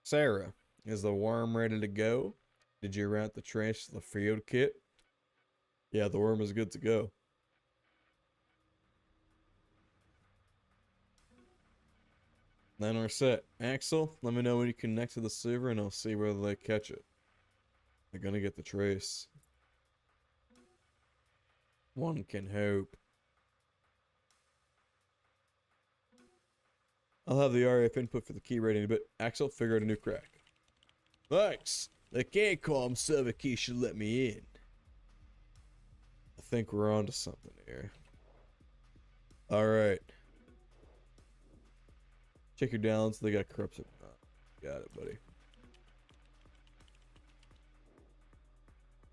Speaker 1: Sarah, is the worm ready to go? Did you route the trash to the field kit? Yeah, the worm is good to go. Then we're set. Axel, let me know when you connect to the server and I'll see whether they catch it. They're gonna get the trace. One can hope. I'll have the RF input for the key ready in a bit. Axel, figure out a new crack. Thanks. The KCOM server key should let me in. I think we're on to something here. Alright. Check your downloads, they got corrupted. Oh, got it, buddy.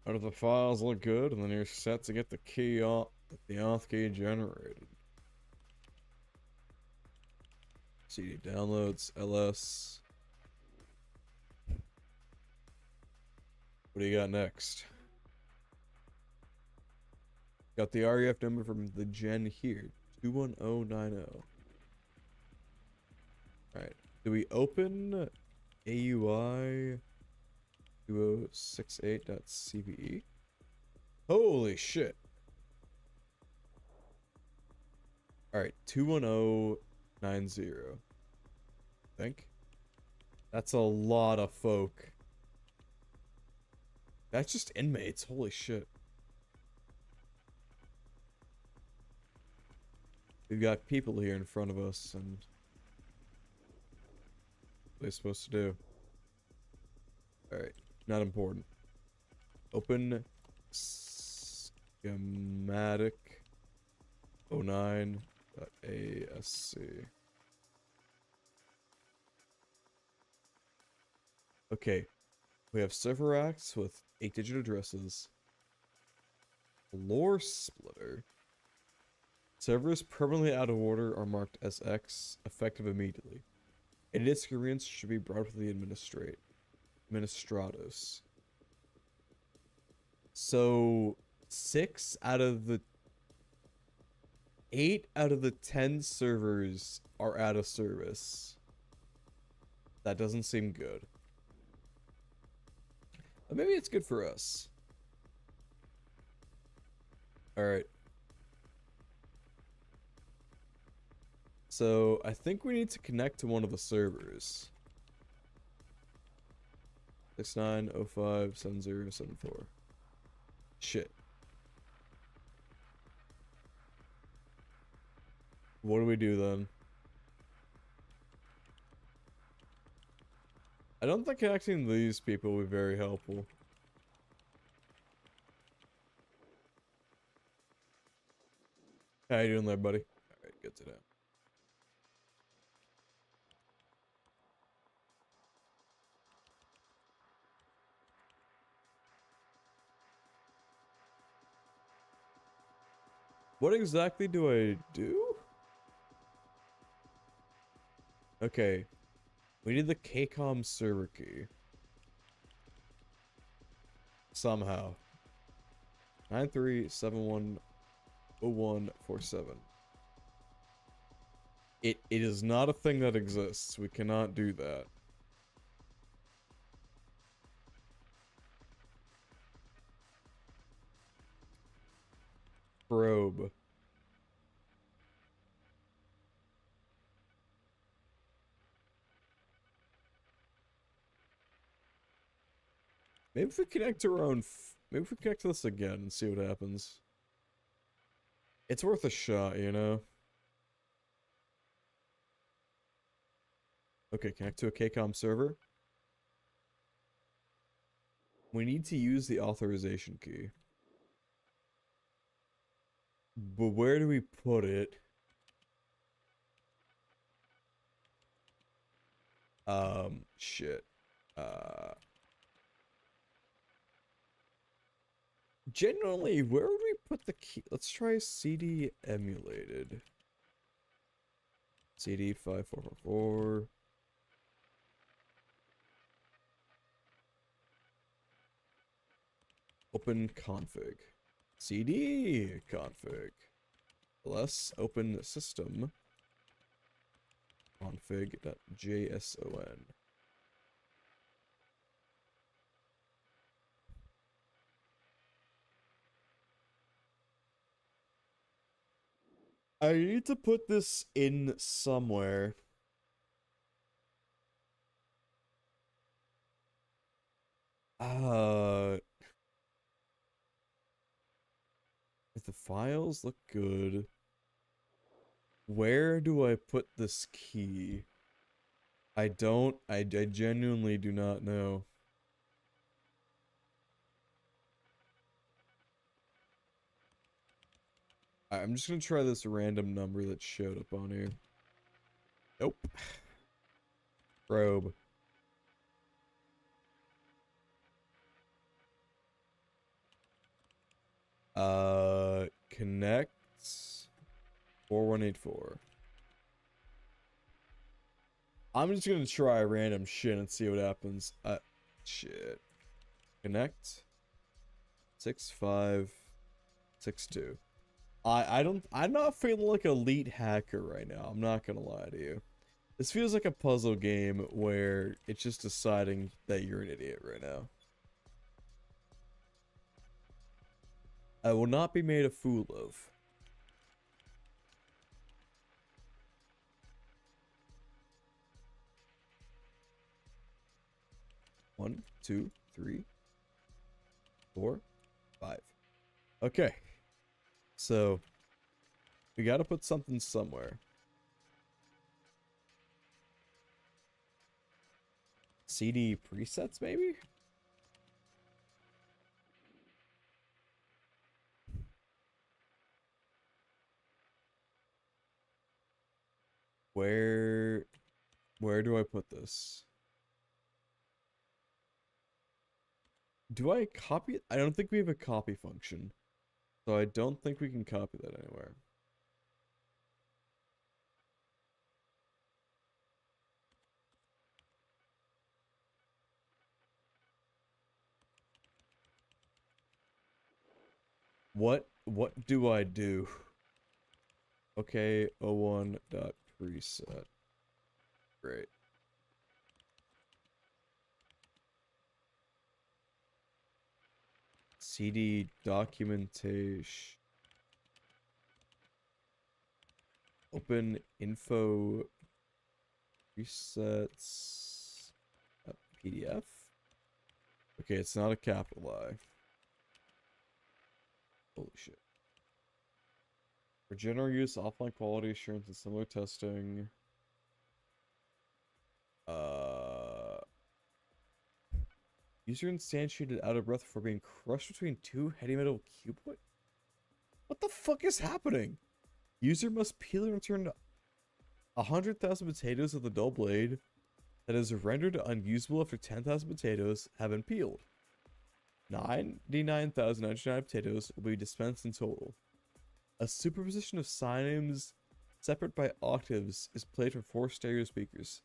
Speaker 1: How do the files look good? And then you're set to get the key off, the auth key generated. CD downloads, LS. What do you got next? Got the REF number from the gen here, 21090. Alright, do we open AUI 2068.cve? Holy shit. Alright, 21090. I think. That's a lot of folk. That's just inmates, holy shit. We've got people here in front of us, and what are they supposed to do? Alright, not important. Open schematic 09.asc. Okay, we have server racks with 8-digit addresses. Floor splitter. Servers permanently out of order are marked as X, effective immediately. Any disagreements should be brought to the administratos. So 8 out of the 10 servers are out of service. That doesn't seem good. But maybe it's good for us. Alright. So I think we need to connect to one of the servers. 69057074. Shit. What do we do then? I don't think connecting these people will be very helpful. How you doing there, buddy? Alright, good to know. What exactly do I do? Okay. We need the KCOM server key. Somehow. 93710147. It is not a thing that exists. We cannot do that. Probe. Maybe if we connect to our own... Maybe if we connect to this again and see what happens. It's worth a shot, you know? Okay, connect to a KCOM server. We need to use the authorization key. But where do we put it? Shit. Generally, where would we put the key? Let's try CD emulated. CD 5444. Open config. CD config. Plus open system config.json. I need to put this in somewhere. If the files look good, where do I put this key? I genuinely do not know. I'm just gonna try this random number that showed up on here. Nope. Probe. Connect 4184. I'm just gonna try random shit and see what happens. Shit. Connect 6562. I'm not feeling like an elite hacker right now. I'm not gonna lie to you. This feels like a puzzle game where it's just deciding that you're an idiot right now. I will not be made a fool of. One, two, three, 4, 5. Okay. So, we gotta put something somewhere. CD presets, maybe? Where do I put this? Do I copy it? I don't think we have a copy function. So I don't think we can copy that anywhere. What do I do? Okay, O1 dot preset. Great. CD documentation. Open info presets PDF. Okay, it's not a capital I. Holy shit. For general use, offline quality assurance and similar testing. User instantiated out of breath for being crushed between two heavy metal cuboid. What the fuck is happening? User must peel and return 100,000 potatoes with a dull blade that is rendered unusable after 10,000 potatoes have been peeled. 99,099 potatoes will be dispensed in total. A superposition of synonyms separate by octaves is played from 4 stereo speakers.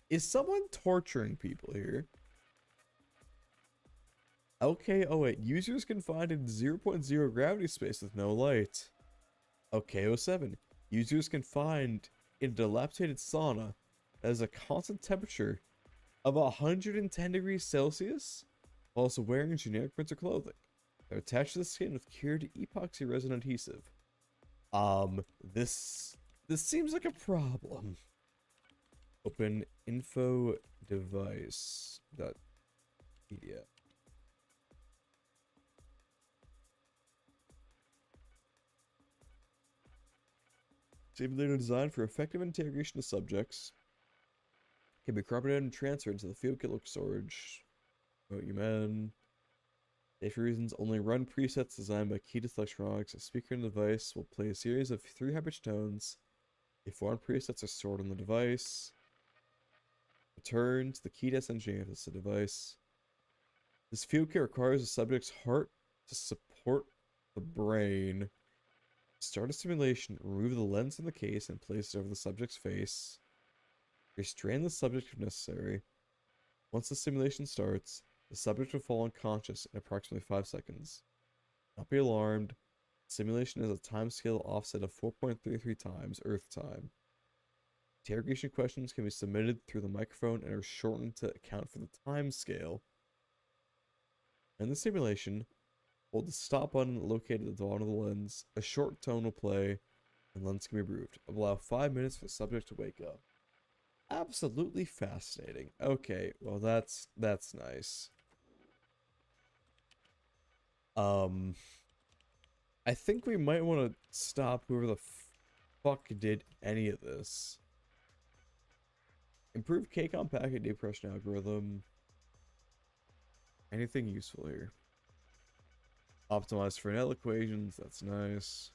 Speaker 1: Is someone torturing people here? LK08. Users confined in 0.0 gravity space with no light. LK07. Users confined in a dilapidated sauna that has a constant temperature of 110 degrees Celsius while also wearing generic winter clothing. They're attached to the skin with cured epoxy resin adhesive. This seems like a problem. Open info device .pdf. Simulator designed for effective interrogation of subjects can be cooperated and transferred into the field kit storage. What you mean? Safety reasons, only run presets designed by Keyless Electronics. A speaker in the device will play a series of 3 high-pitched tones. If foreign presets are stored on the device, return to the Keyless engineer of the device. This field kit requires the subject's heart to support the brain. Start a simulation, remove the lens from the case and place it over the subject's face. Restrain the subject if necessary. Once the simulation starts, the subject will fall unconscious in approximately 5 seconds. Not be alarmed. The simulation has a timescale offset of 4.33 times Earth time. Interrogation questions can be submitted through the microphone and are shortened to account for the timescale. In the simulation, hold the stop button located at the bottom of the lens. A short tone will play, and lens can be removed. Allow 5 minutes for the subject to wake up. Absolutely fascinating. Okay, well that's nice. I think we might want to stop whoever the fuck did any of this. Improved K-Com packet depression algorithm. Anything useful here? Optimized Fresnel equations, that's nice.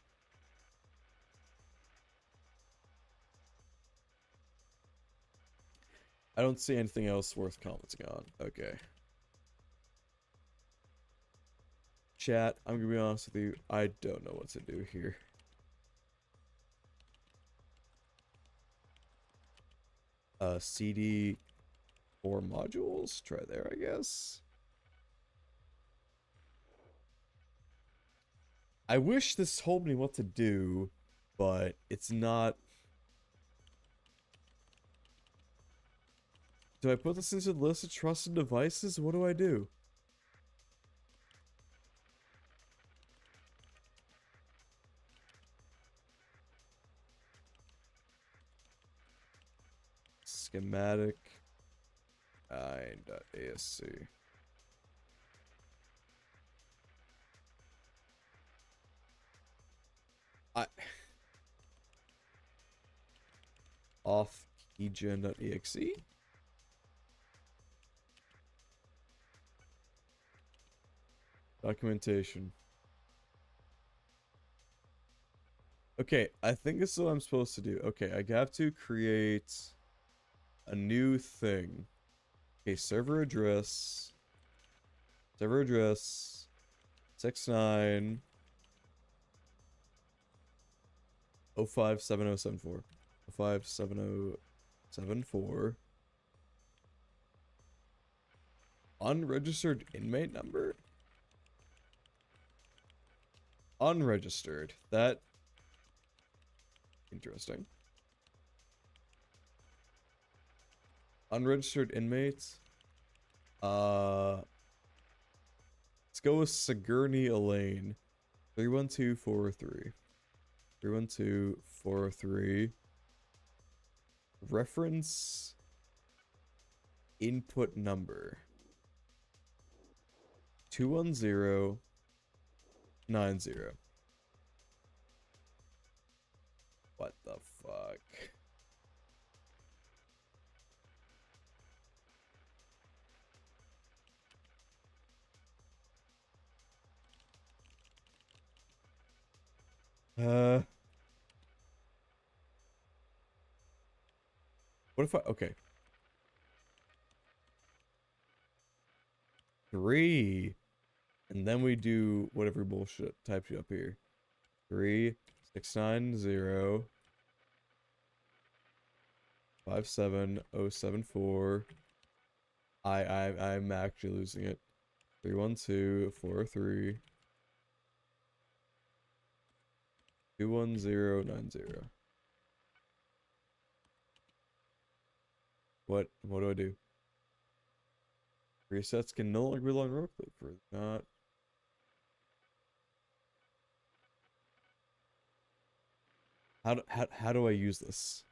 Speaker 1: I don't see anything else worth commenting on. Okay. Chat, I'm gonna be honest with you, I don't know what to do here. CD 4 modules, try there, I guess. I wish this told me what to do, but it's not. Do I put this into the list of trusted devices? What do I do? Schematic .asc. Off keygen.exe. Documentation. Okay, I think this is what I'm supposed to do. Okay, I have to create a new thing. Okay, server address 69 057074 057074 unregistered inmate number. unregistered. That interesting. Unregistered inmates. Let's go with Sigourney Elaine. 312403. 312403. Reference input number 21090. What the fuck? What if I, okay. 3, and then we do whatever bullshit typed you up here. 3690 57074. I'm actually losing it. 312403 21090. What do I do? Resets can no longer be long road click for not. How do I use this?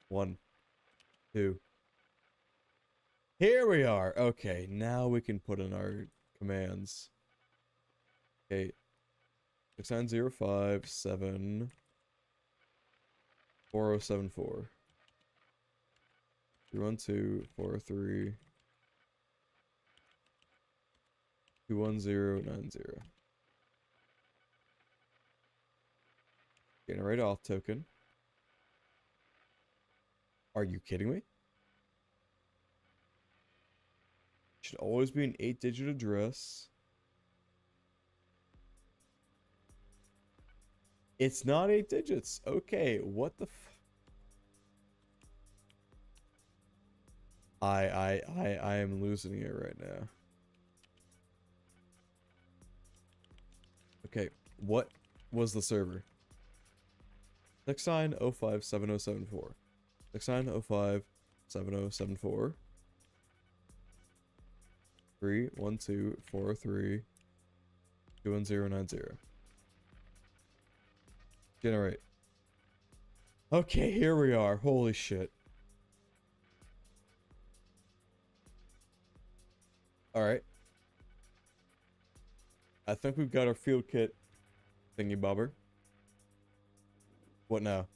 Speaker 1: 1, 2. Here we are. Okay, now we can put in our commands. Okay. 6905 4074. 312 21090. Generate auth token. Are you kidding me? Should always be an 8-digit address. It's not 8 digits. Okay, what the I am losing it right now. Okay, what was the server? 69057074. 69057074. 31243 21090. Generate. Okay, here we are. Holy shit. Alright. I think we've got our field kit thingy bobber. What now?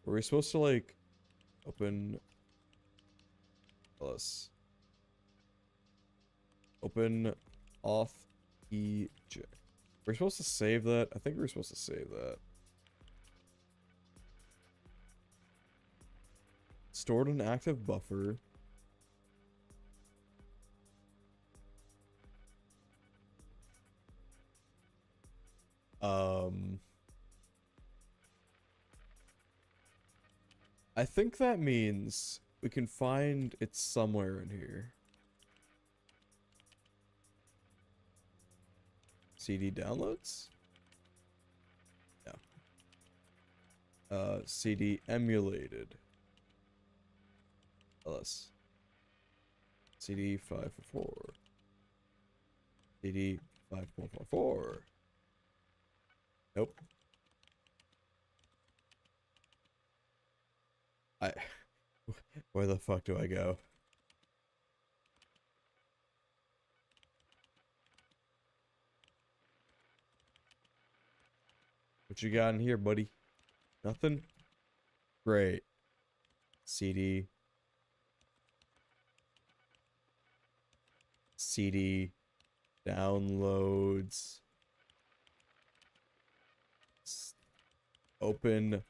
Speaker 1: Were we supposed to like open us? Open auth eject. We're supposed to save that. I think we're supposed to save that. Stored an active buffer. I think that means we can find it somewhere in here. CD downloads? No. CD emulated. LS. CD 544. CD 5444. Nope. Where the fuck do I go? What you got in here, buddy? Nothing? Great. CD. CD. Downloads. Open.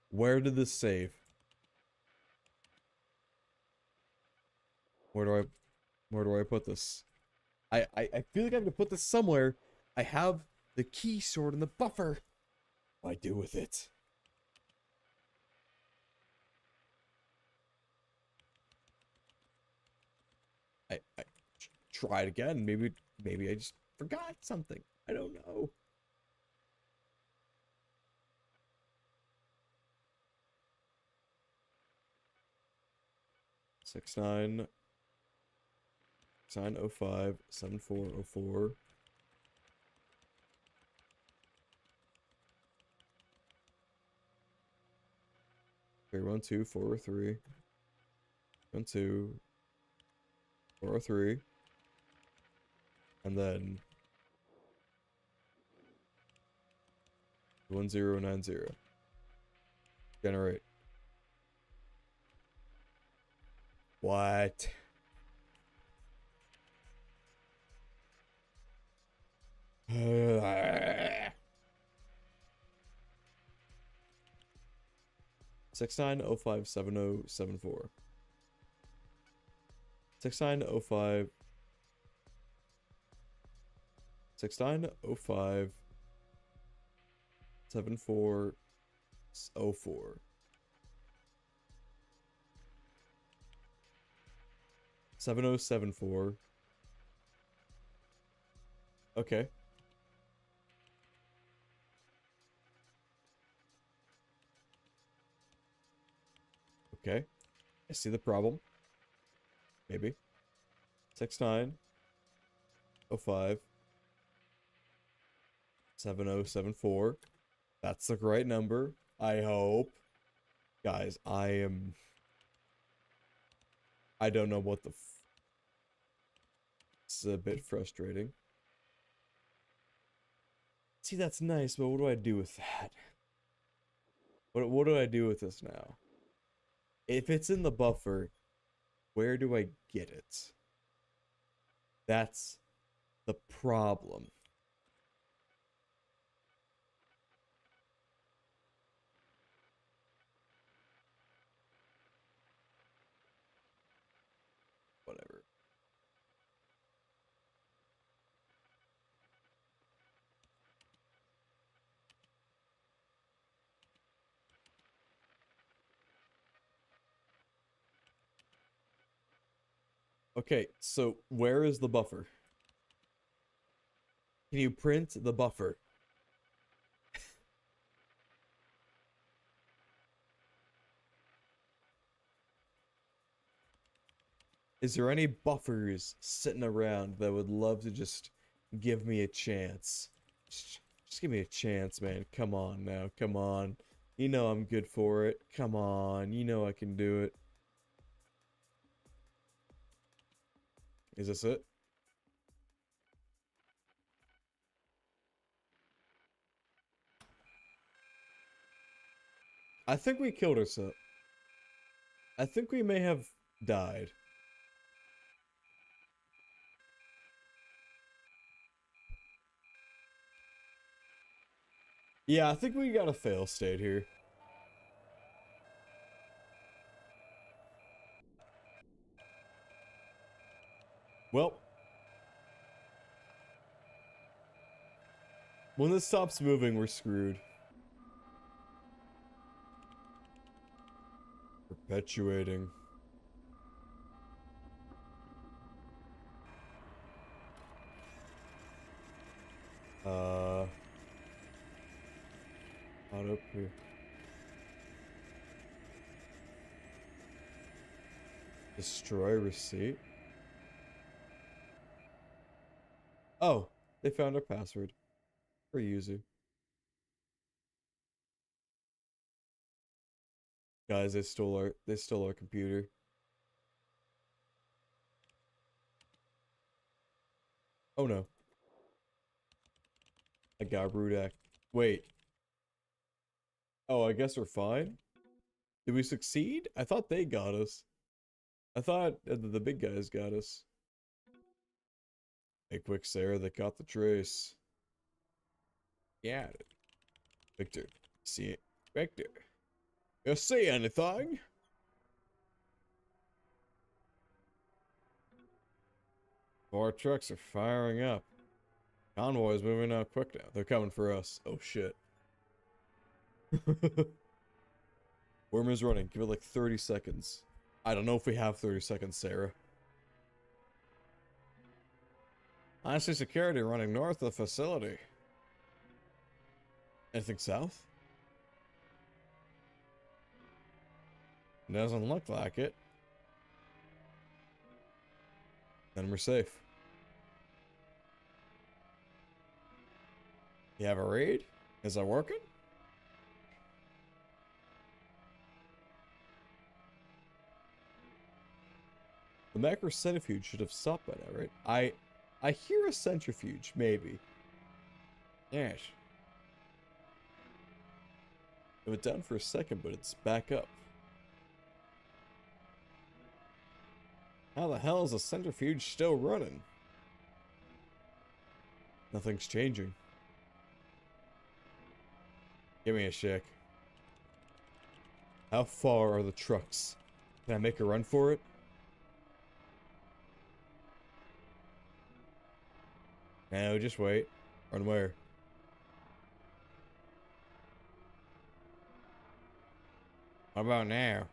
Speaker 1: Where did this save? Where do I put this? I feel like I have to put this somewhere. I have the key stored in the buffer. What do I do with it? try it again. Maybe I just forgot something. I don't know. Six nine 05 7404. Okay, 1 2 4 3 1 2 4 3, and then 1090. Generate. What? Six 69057074. 6905 6905 7404. 7074. Okay. Okay. I see the problem. Maybe. 6905 7074. That's the right number. I hope. Guys, I don't know what the It's a bit frustrating. See, that's nice, but what do I do with that? What do I do with this now? If it's in the buffer, where do I get it? That's the problem. Whatever. Okay, so where is the buffer? Can you print the buffer? Is there any buffers sitting around that would love to just give me a chance? Just give me a chance, man. Come on now. Come on. You know I'm good for it. Come on. You know I can do it. Is this it? I think we killed ourselves. I think we may have died. Yeah, I think we got a fail state here. Well, when this stops moving, we're screwed. Perpetuating. Auto clear. Destroy receipt. Oh, they found our password for user. Guys, they stole our computer. Oh no. I got Rudak. Wait. Oh, I guess we're fine? Did we succeed? I thought they got us. I thought the big guys got us. Hey, quick, Sarah, they got the trace. Yeah. Victor, see it? Victor, you see anything? Our trucks are firing up. Convoy's moving out quick now. They're coming for us. Oh shit. Wormer's running. Give it like 30 seconds. I don't know if we have 30 seconds, Sarah. I see security running north of the facility. Anything south? Doesn't look like it. Then we're safe. You have a read? Is that working? The macro centrifuge should have stopped by now, right? I hear a centrifuge, maybe. Yes. It went down for a second, but it's back up. How the hell is the centrifuge still running? Nothing's changing. Give me a shake. How far are the trucks? Can I make a run for it? No, just wait. Run where? What about now?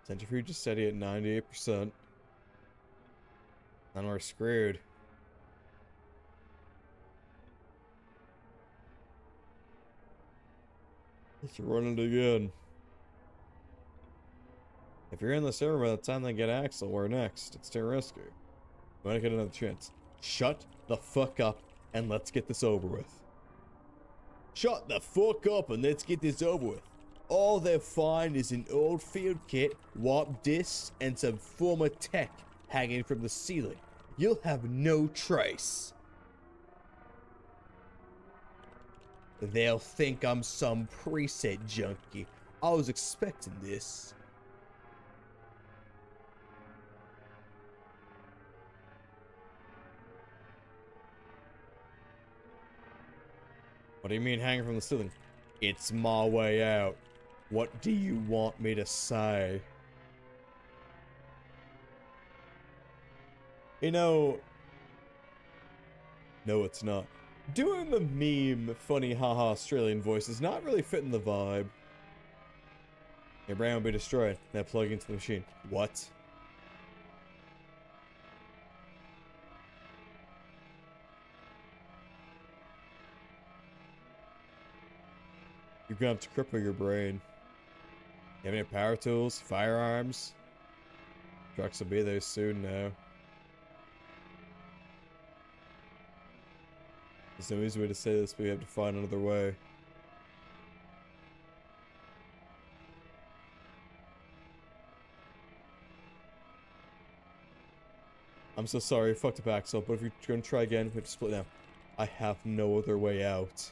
Speaker 1: Centrifuge is steady at 98%. Then we're screwed. Let's run it again. If you're in this area by the time they get Axel, we're next. It's too risky. We might get another chance. Shut the fuck up and let's get this over with. Shut the fuck up and let's get this over with. All they'll find is an old field kit, warp discs, and some former tech hanging from the ceiling. You'll have no trace. They'll think I'm some preset junkie. I was expecting this. What do you mean hanging from the ceiling? It's my way out. What do you want me to say? You know... No, it's not. Doing the meme, funny haha Australian voice is not really fitting the vibe. Your brain will be destroyed. Now plug into the machine. What? You're gonna have to cripple your brain. You have any power tools? Firearms? Trucks will be there soon now. There's no easy way to say this, but we have to find another way. I'm so sorry, I fucked up Axel, but if you're gonna try again, we have to split now. I have no other way out.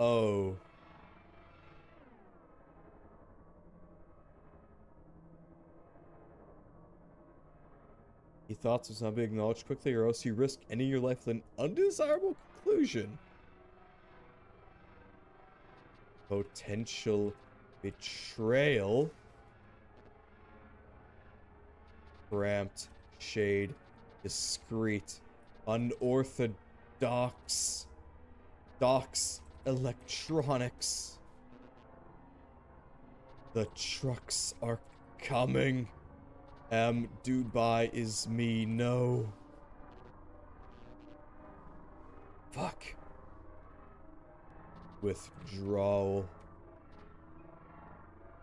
Speaker 1: Oh. Your thoughts must not be acknowledged quickly, or else you risk ending your life with an undesirable conclusion. Potential betrayal. Cramped, shade, discreet, unorthodox. Docks, electronics. The trucks are coming. Dubai is me, no. Fuck. Withdrawal.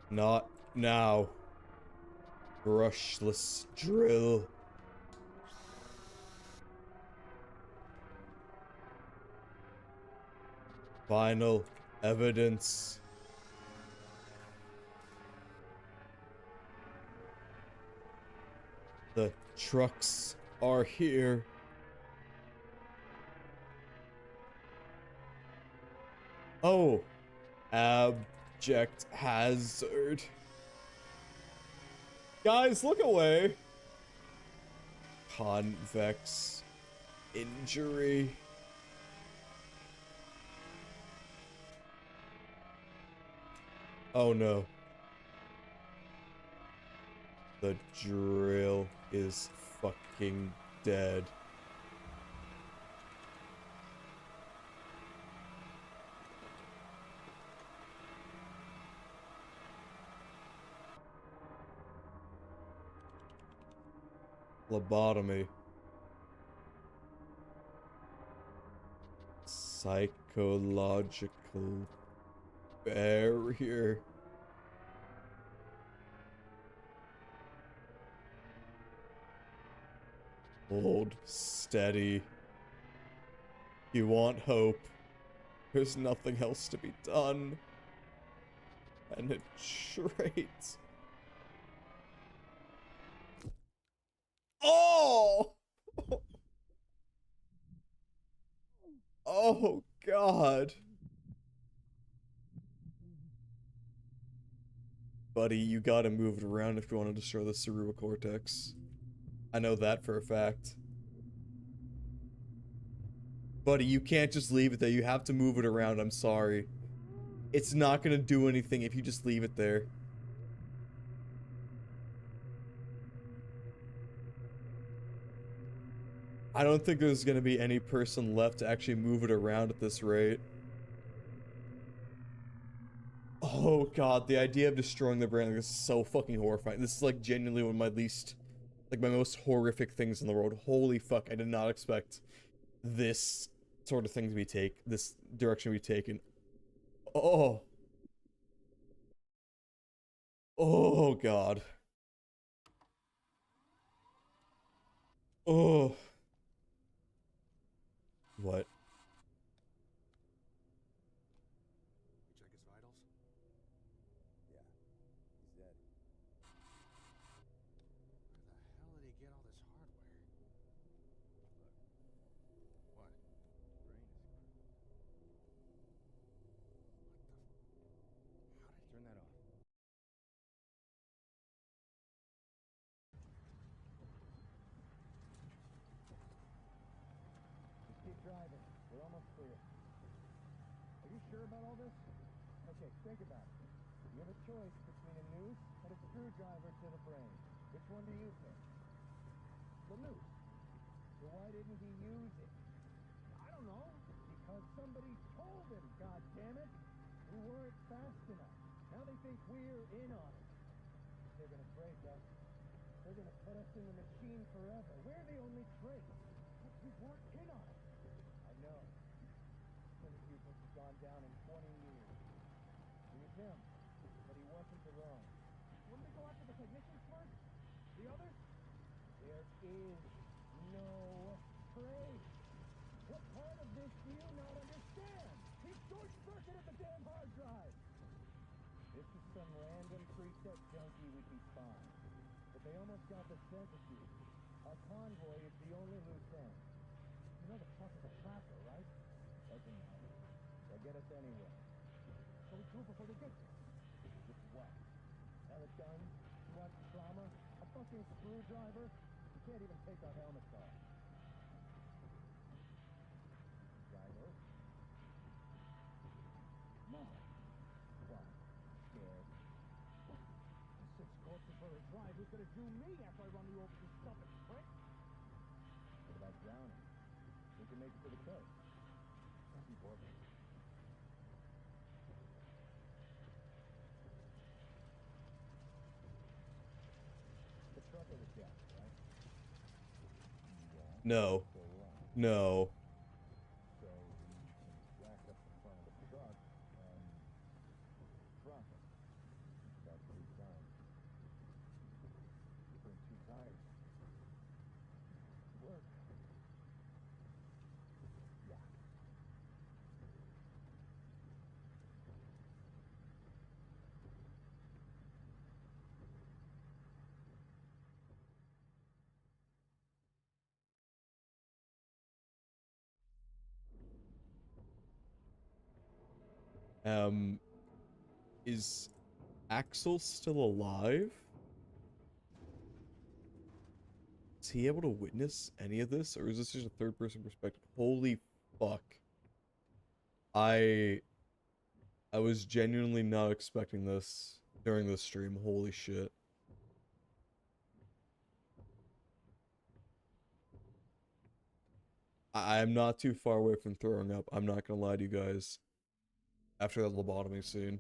Speaker 1: Not now. Brushless drill. Final evidence. The trucks are here. Oh, abject hazard. Guys, look away. Convex injury. Oh no. The drill is fucking dead. Lobotomy. Psychological barrier. Hold steady. You want hope. There's nothing else to be done. And a trait. Oh! Oh, God. Buddy, you gotta move it around if you want to destroy the cerebral cortex. I know that for a fact. Buddy, you can't just leave it there. You have to move it around. I'm sorry. It's not gonna do anything if you just leave it there. I don't think there's gonna be any person left to actually move it around at this rate. Oh God, the idea of destroying the brain, like, this is so fucking horrifying. This is like genuinely one of my least, like my most horrific things in the world. Holy fuck, I did not expect this sort of thing to be this direction to be taken. Oh. Oh God. Oh. What?
Speaker 4: You check his vitals? Yeah, he's dead. Where the hell did he get all this hardware? Look. What? Brain is encrypted. What the? How did he turn that off?
Speaker 5: Keep driving. We're almost clear. Are you sure about all this? Okay, think about it. You have a choice between a noose and a screwdriver to the brain. Which one do you pick? The noose. So why didn't he use it? I don't know. Because somebody told him, goddammit. We weren't fast enough. Now they think we're in on it. They're gonna break us. They're gonna put us in the machine forever. We're the only trace. But we weren't in on it. I know. Synergy has gone down in 20 years. It was him, but he wasn't alone. Wouldn't they go after the technicians first? The others? There is no trace. What part of this do you not understand? He short-circuited the damn hard drive. This is some random preset junkie would be fine. But they almost got the centrifuge. Our convoy is the only loose end. You know the truck is a tracker, right? Doesn't matter. They'll get us anyway. So we kill before they get there. With what? Pellet guns? What trauma? A fucking screwdriver? You can't even take our helmets off. Driver? No. Why? Scared? Six corpses for a drive. Who's gonna do me after I run you over this stuffing prick? What about drowning? We can make it to the coast. That's important. The truck of the death, right? Yeah.
Speaker 1: No.
Speaker 5: So wrong.
Speaker 1: No.
Speaker 5: So we can rack up the front of the truck and drop it. About 3 times. Bring 2 tires. Work. Yeah.
Speaker 1: Is Axel still alive? Is he able to witness any of this, or is this just a third-person perspective? Holy fuck. I was genuinely not expecting this during this stream. Holy shit. I am not too far away from throwing up. I'm not gonna lie to you guys. After that lobotomy scene.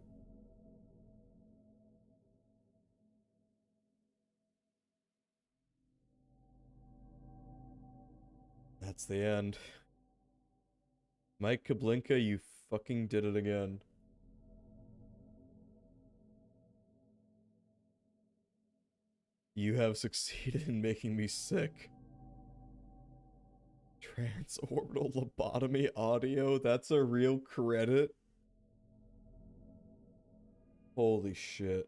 Speaker 1: That's the end. Mike Kablinka, you fucking did it again. You have succeeded in making me sick. Transorbital lobotomy audio? That's a real credit? Holy shit.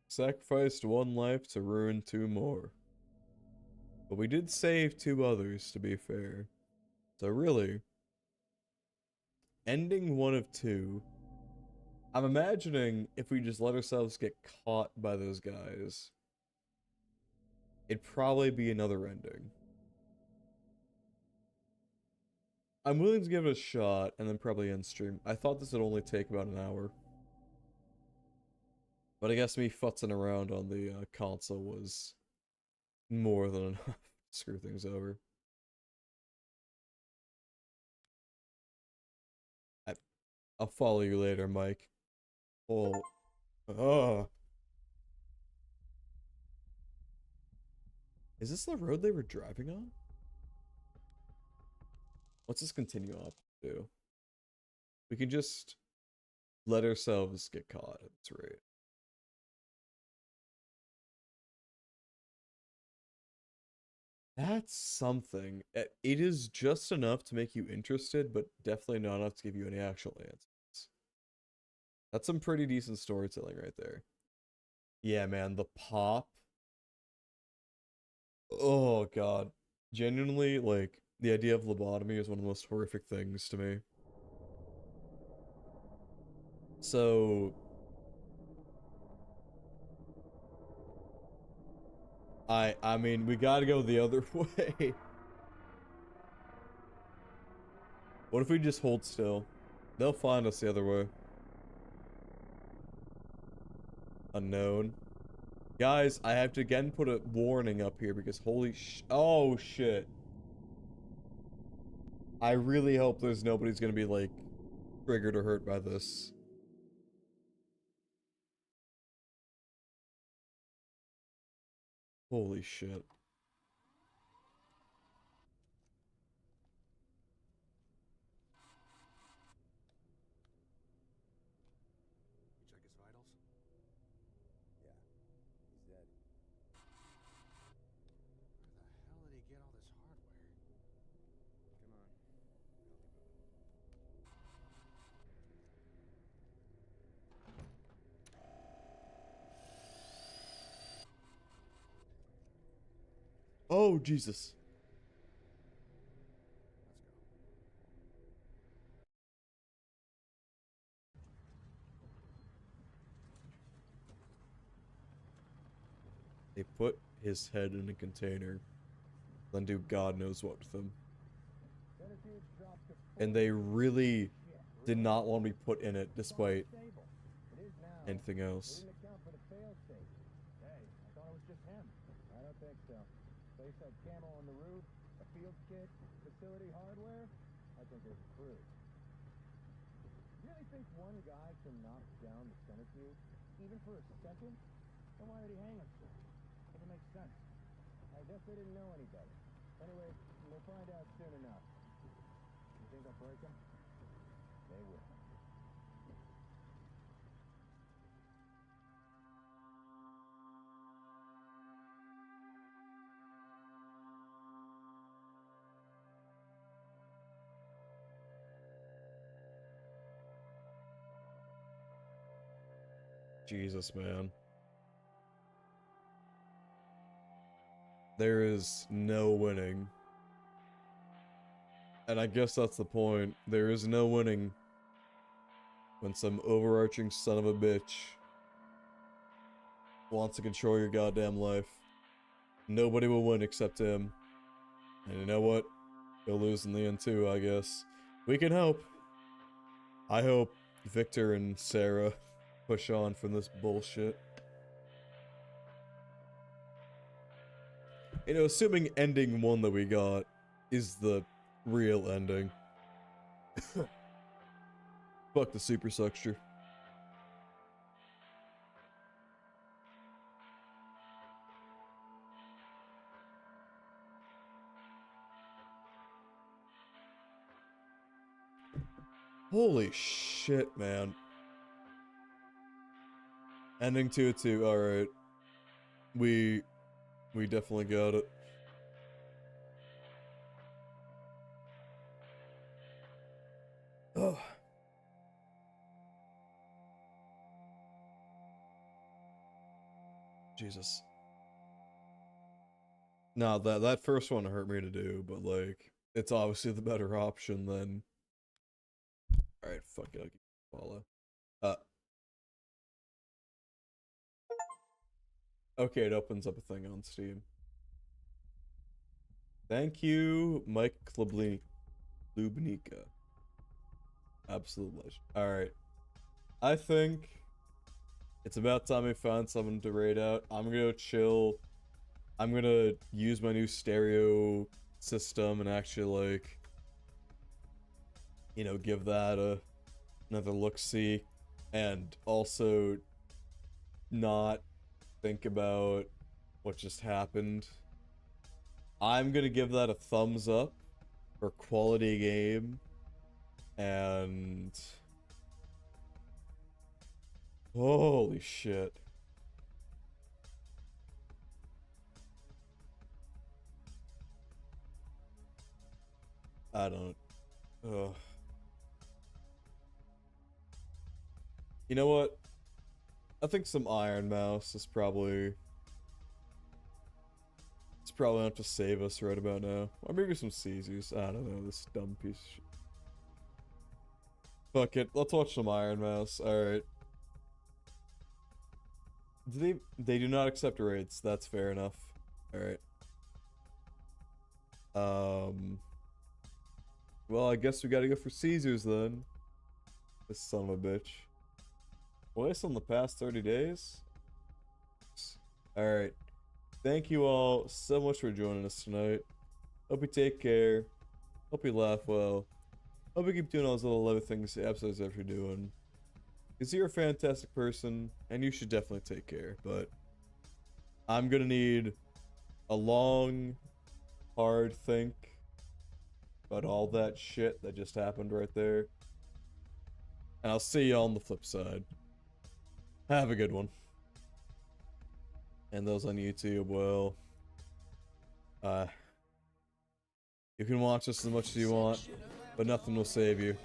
Speaker 1: Sacrificed one life to ruin two more. But we did save two others, to be fair. So really, ending one of two, I'm imagining if we just let ourselves get caught by those guys, it'd probably be another ending. I'm willing to give it a shot and then probably end stream. I thought this would only take about an hour. But I guess me futzing around on the console was more than enough to screw things over. I'll follow you later, Mike. Oh. Is this the road they were driving on? Let's just continue up to. We can just let ourselves get caught at this rate. That's something. It is just enough to make you interested, but definitely not enough to give you any actual answers. That's some pretty decent storytelling right there. Yeah, man, the pop. Oh, God. Genuinely, like, the idea of lobotomy is one of the most horrific things to me. So... I mean, we gotta go the other way. What if we just hold still? They'll find us the other way. Unknown. Guys, I have to again put a warning up here because oh shit. I really hope there's nobody's gonna be like triggered or hurt by this. Holy shit.
Speaker 4: You check his vitals?
Speaker 5: Yeah, he's dead.
Speaker 4: Where the hell did he get all this hardware?
Speaker 5: Come on.
Speaker 1: Oh, Jesus. They put his head in a container, then do God knows what with him. And they really did not want to be put in it despite anything else.
Speaker 5: Didn't account for the fail-safe. Hey, I thought it was just him. I don't think so. Place had camo on the roof, a field kit, facility hardware. I think there's a crew. You really think one guy can knock down the centrifuge, even for a second? Then why did he hang himself? Doesn't make sense. I guess they didn't know any better. Anyway, we'll find out soon enough. You think they'll break him? They will.
Speaker 1: Jesus, man. There is no winning. And I guess that's the point. There is no winning when some overarching son of a bitch wants to control your goddamn life. Nobody will win except him. And you know what? He'll lose in the end too, I guess. We can hope. I hope Victor and Sarah push on from this bullshit. You know, assuming ending 1 that we got is the real ending. Fuck the super structure. Holy shit, man. Ending 2-2, alright. We definitely got it. Oh. Jesus. No, that first one hurt me to do, but like, it's obviously the better option than... Alright, fuck it, I'll keep follow. Okay, it opens up a thing on Steam. Thank you, Mike Lubnika. Absolute legend. Alright. I think it's about time we find someone to raid out. I'm gonna go chill. I'm gonna use my new stereo system and actually, like, you know, give that another look-see. And also not think about what just happened. I'm gonna give that a thumbs up for quality game, and holy shit. I don't... Ugh. You know what? I think some Iron Mouse is probably... It's probably enough to save us right about now. Or maybe some Caesars. I don't know, this dumb piece of shit. Fuck it, let's watch some Iron Mouse. Alright. They do not accept raids. That's fair enough. Alright. Well, I guess we gotta go for Caesars then. This son of a bitch. Twice on the past 30 days? Alright. Thank you all so much for joining us tonight. Hope you take care. Hope you laugh well. Hope you keep doing all those little other things the episodes that you're doing. Because you're a fantastic person, and you should definitely take care. But I'm gonna need a long, hard think about all that shit that just happened right there. And I'll see you on the flip side. Have a good one. And those on YouTube, well, you can watch us as much as you want, but nothing will save you.